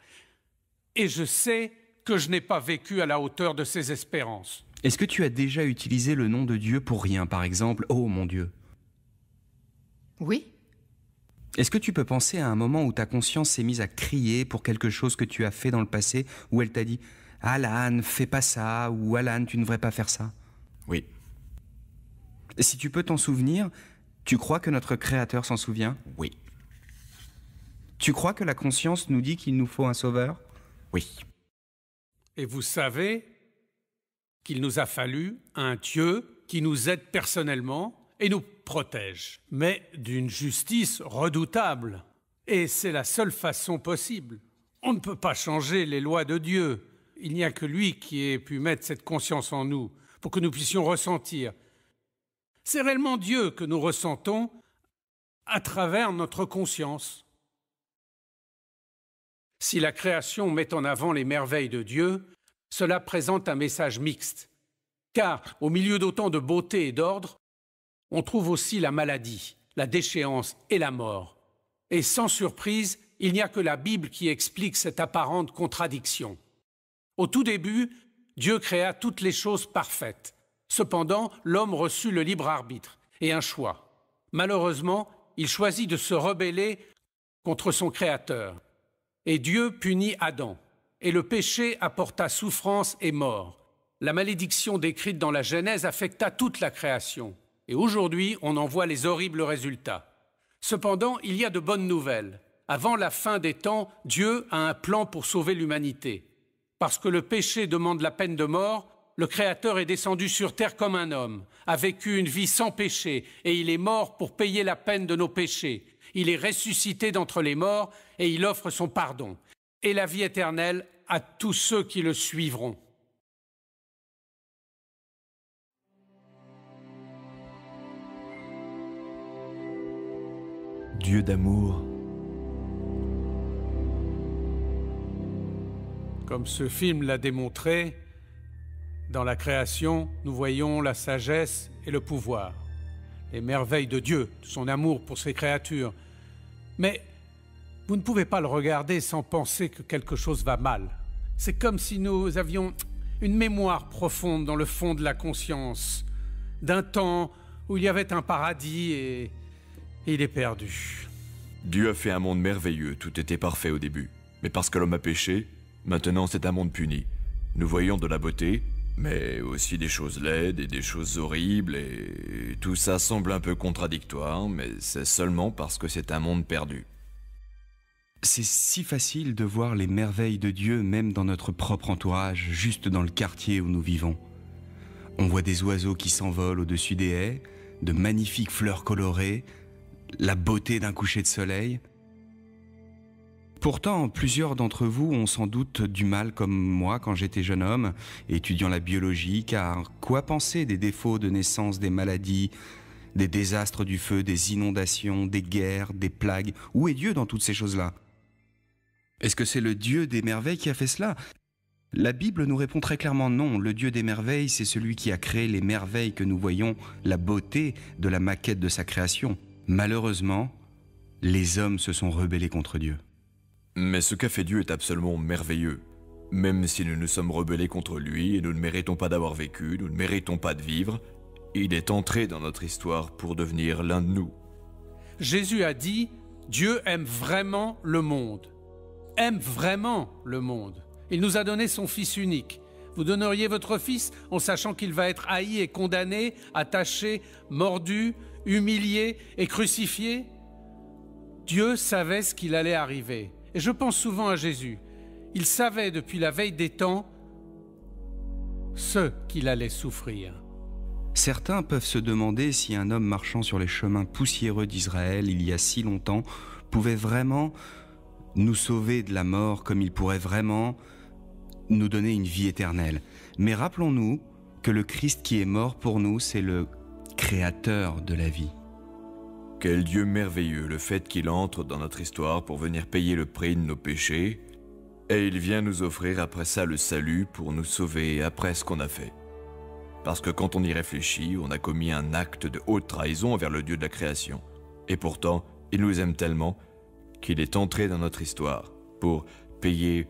Et je sais que je n'ai pas vécu à la hauteur de ses espérances. Est-ce que tu as déjà utilisé le nom de Dieu pour rien, par exemple, oh mon Dieu? Oui. Est-ce que tu peux penser à un moment où ta conscience s'est mise à crier pour quelque chose que tu as fait dans le passé, où elle t'a dit « Alan, fais pas ça » ou « Alan, tu ne devrais pas faire ça ». Oui. Si tu peux t'en souvenir, tu crois que notre Créateur s'en souvient? Oui. Tu crois que la conscience nous dit qu'il nous faut un sauveur? Oui. Et vous savez qu'il nous a fallu un Dieu qui nous aide personnellement et nous protège, mais d'une justice redoutable. Et c'est la seule façon possible. On ne peut pas changer les lois de Dieu. Il n'y a que lui qui ait pu mettre cette conscience en nous pour que nous puissions ressentir. C'est réellement Dieu que nous ressentons à travers notre conscience. Si la création met en avant les merveilles de Dieu, cela présente un message mixte. Car au milieu d'autant de beauté et d'ordre, on trouve aussi la maladie, la déchéance et la mort. Et sans surprise, il n'y a que la Bible qui explique cette apparente contradiction. Au tout début, Dieu créa toutes les choses parfaites. Cependant, l'homme reçut le libre arbitre et un choix. Malheureusement, il choisit de se rebeller contre son Créateur. Et Dieu punit Adam. Et le péché apporta souffrance et mort. La malédiction décrite dans la Genèse affecta toute la création. Et aujourd'hui, on en voit les horribles résultats. Cependant, il y a de bonnes nouvelles. Avant la fin des temps, Dieu a un plan pour sauver l'humanité. Parce que le péché demande la peine de mort, le Créateur est descendu sur terre comme un homme, a vécu une vie sans péché, et il est mort pour payer la peine de nos péchés. Il est ressuscité d'entre les morts, et il offre son pardon, et la vie éternelle à tous ceux qui le suivront. Dieu d'amour. Comme ce film l'a démontré, dans la création, nous voyons la sagesse et le pouvoir, les merveilles de Dieu, son amour pour ses créatures. Mais vous ne pouvez pas le regarder sans penser que quelque chose va mal. C'est comme si nous avions une mémoire profonde dans le fond de la conscience, d'un temps où il y avait un paradis et il est perdu. Dieu a fait un monde merveilleux, tout était parfait au début. Mais parce que l'homme a péché, maintenant c'est un monde puni. Nous voyons de la beauté, mais aussi des choses laides et des choses horribles, et tout ça semble un peu contradictoire, mais c'est seulement parce que c'est un monde perdu. C'est si facile de voir les merveilles de Dieu même dans notre propre entourage, juste dans le quartier où nous vivons. On voit des oiseaux qui s'envolent au-dessus des haies, de magnifiques fleurs colorées, la beauté d'un coucher de soleil. Pourtant, plusieurs d'entre vous ont sans doute du mal comme moi quand j'étais jeune homme, étudiant la biologie, car quoi penser des défauts de naissance, des maladies, des désastres du feu, des inondations, des guerres, des plagues? Où est Dieu dans toutes ces choses-là? Est-ce que c'est le Dieu des merveilles qui a fait cela? La Bible nous répond très clairement non. Le Dieu des merveilles, c'est celui qui a créé les merveilles que nous voyons, la beauté de la maquette de sa création. Malheureusement, les hommes se sont rebellés contre Dieu. Mais ce qu'a fait Dieu est absolument merveilleux. Même si nous nous sommes rebellés contre lui et nous ne méritons pas d'avoir vécu, nous ne méritons pas de vivre, il est entré dans notre histoire pour devenir l'un de nous. Jésus a dit, Dieu aime vraiment le monde. Aime vraiment le monde. Il nous a donné son Fils unique. Vous donneriez votre Fils en sachant qu'il va être haï et condamné, attaché, mordu, humilié et crucifié? Dieu savait ce qu'il allait arriver. Et je pense souvent à Jésus. Il savait depuis la veille des temps ce qu'il allait souffrir. Certains peuvent se demander si un homme marchant sur les chemins poussiéreux d'Israël il y a si longtemps pouvait vraiment nous sauver de la mort, comme il pourrait vraiment nous donner une vie éternelle. Mais rappelons-nous que le Christ qui est mort pour nous, c'est le créateur de la vie. Quel Dieu merveilleux, le fait qu'il entre dans notre histoire pour venir payer le prix de nos péchés, et il vient nous offrir après ça le salut pour nous sauver après ce qu'on a fait. Parce que quand on y réfléchit, on a commis un acte de haute trahison envers le Dieu de la création. Et pourtant, il nous aime tellement qu'il est entré dans notre histoire pour payer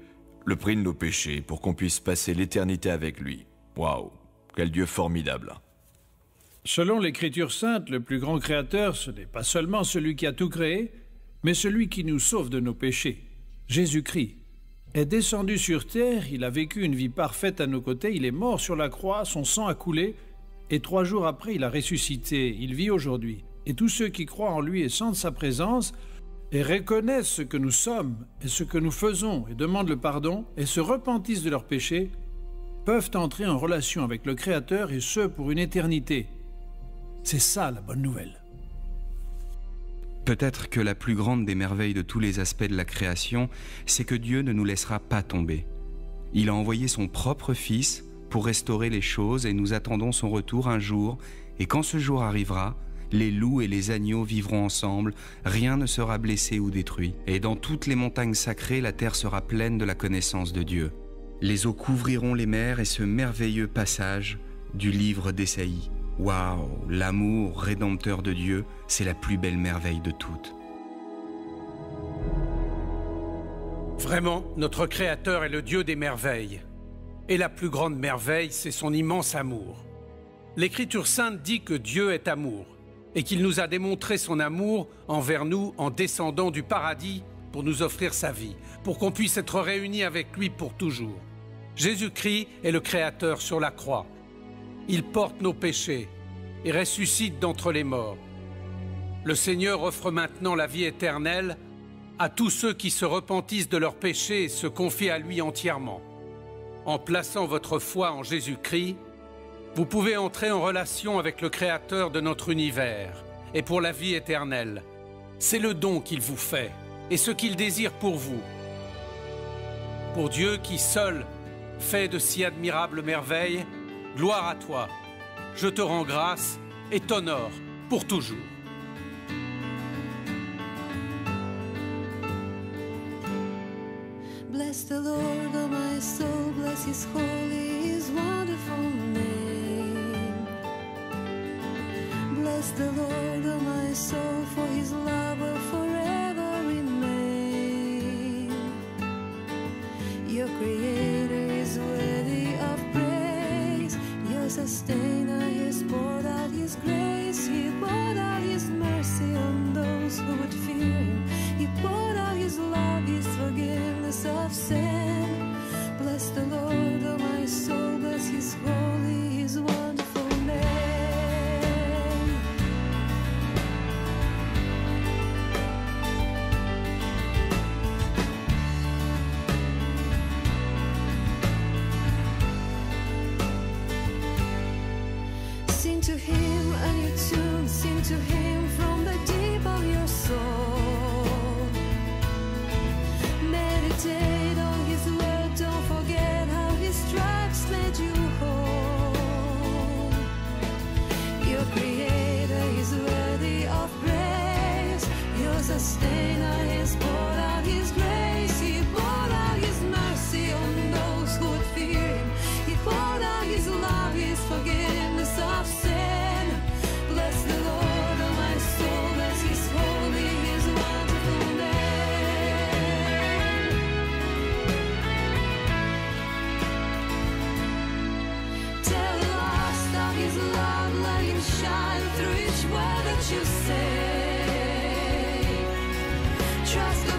le prix de nos péchés, pour qu'on puisse passer l'éternité avec lui. Waouh, quel Dieu formidable! Selon l'Écriture sainte, le plus grand créateur, ce n'est pas seulement celui qui a tout créé, mais celui qui nous sauve de nos péchés. Jésus-Christ est descendu sur terre, il a vécu une vie parfaite à nos côtés, il est mort sur la croix, son sang a coulé, et 3 jours après, il a ressuscité, il vit aujourd'hui. Et tous ceux qui croient en lui et sentent sa présence, et reconnaissent ce que nous sommes et ce que nous faisons, et demandent le pardon, et se repentissent de leurs péchés, peuvent entrer en relation avec le Créateur, et ce, pour une éternité. C'est ça la bonne nouvelle. Peut-être que la plus grande des merveilles de tous les aspects de la création, c'est que Dieu ne nous laissera pas tomber. Il a envoyé son propre Fils pour restaurer les choses et nous attendons son retour un jour. Et quand ce jour arrivera, les loups et les agneaux vivront ensemble, rien ne sera blessé ou détruit. Et dans toutes les montagnes sacrées, la terre sera pleine de la connaissance de Dieu. Les eaux couvriront les mers et ce merveilleux passage du livre d'Ésaïe. Waouh, l'amour rédempteur de Dieu, c'est la plus belle merveille de toutes. Vraiment, notre Créateur est le Dieu des merveilles. Et la plus grande merveille, c'est son immense amour. L'Écriture sainte dit que Dieu est amour et qu'il nous a démontré son amour envers nous en descendant du paradis pour nous offrir sa vie, pour qu'on puisse être réunis avec lui pour toujours. Jésus-Christ est le Créateur sur la croix. Il porte nos péchés et ressuscite d'entre les morts. Le Seigneur offre maintenant la vie éternelle à tous ceux qui se repentissent de leurs péchés et se confient à lui entièrement. En plaçant votre foi en Jésus-Christ, vous pouvez entrer en relation avec le Créateur de notre univers et pour la vie éternelle. C'est le don qu'il vous fait et ce qu'il désire pour vous. Pour Dieu qui seul fait de si admirables merveilles, gloire à toi. Je te rends grâce et t'honore pour toujours. Bless the Lord, oh my soul, bless his holy, his wonderful name. Bless the Lord, oh my soul, for his love will forever remain. Your Creator is worthy of praise. Your Sustainer has poured out his grace. He poured out his mercy on those who would fear him. He poured out his love, his forgiveness of sin. Bless the Lord, oh my soul, bless his holy, his wonderful name. Sing to him a new tune, sing to him from the deep of your soul. Meditate on his word, don't forget how his stripes made you whole. Your Creator is worthy of praise. Your Sustainer has poured out his grace. He poured out his mercy on those who would fear trust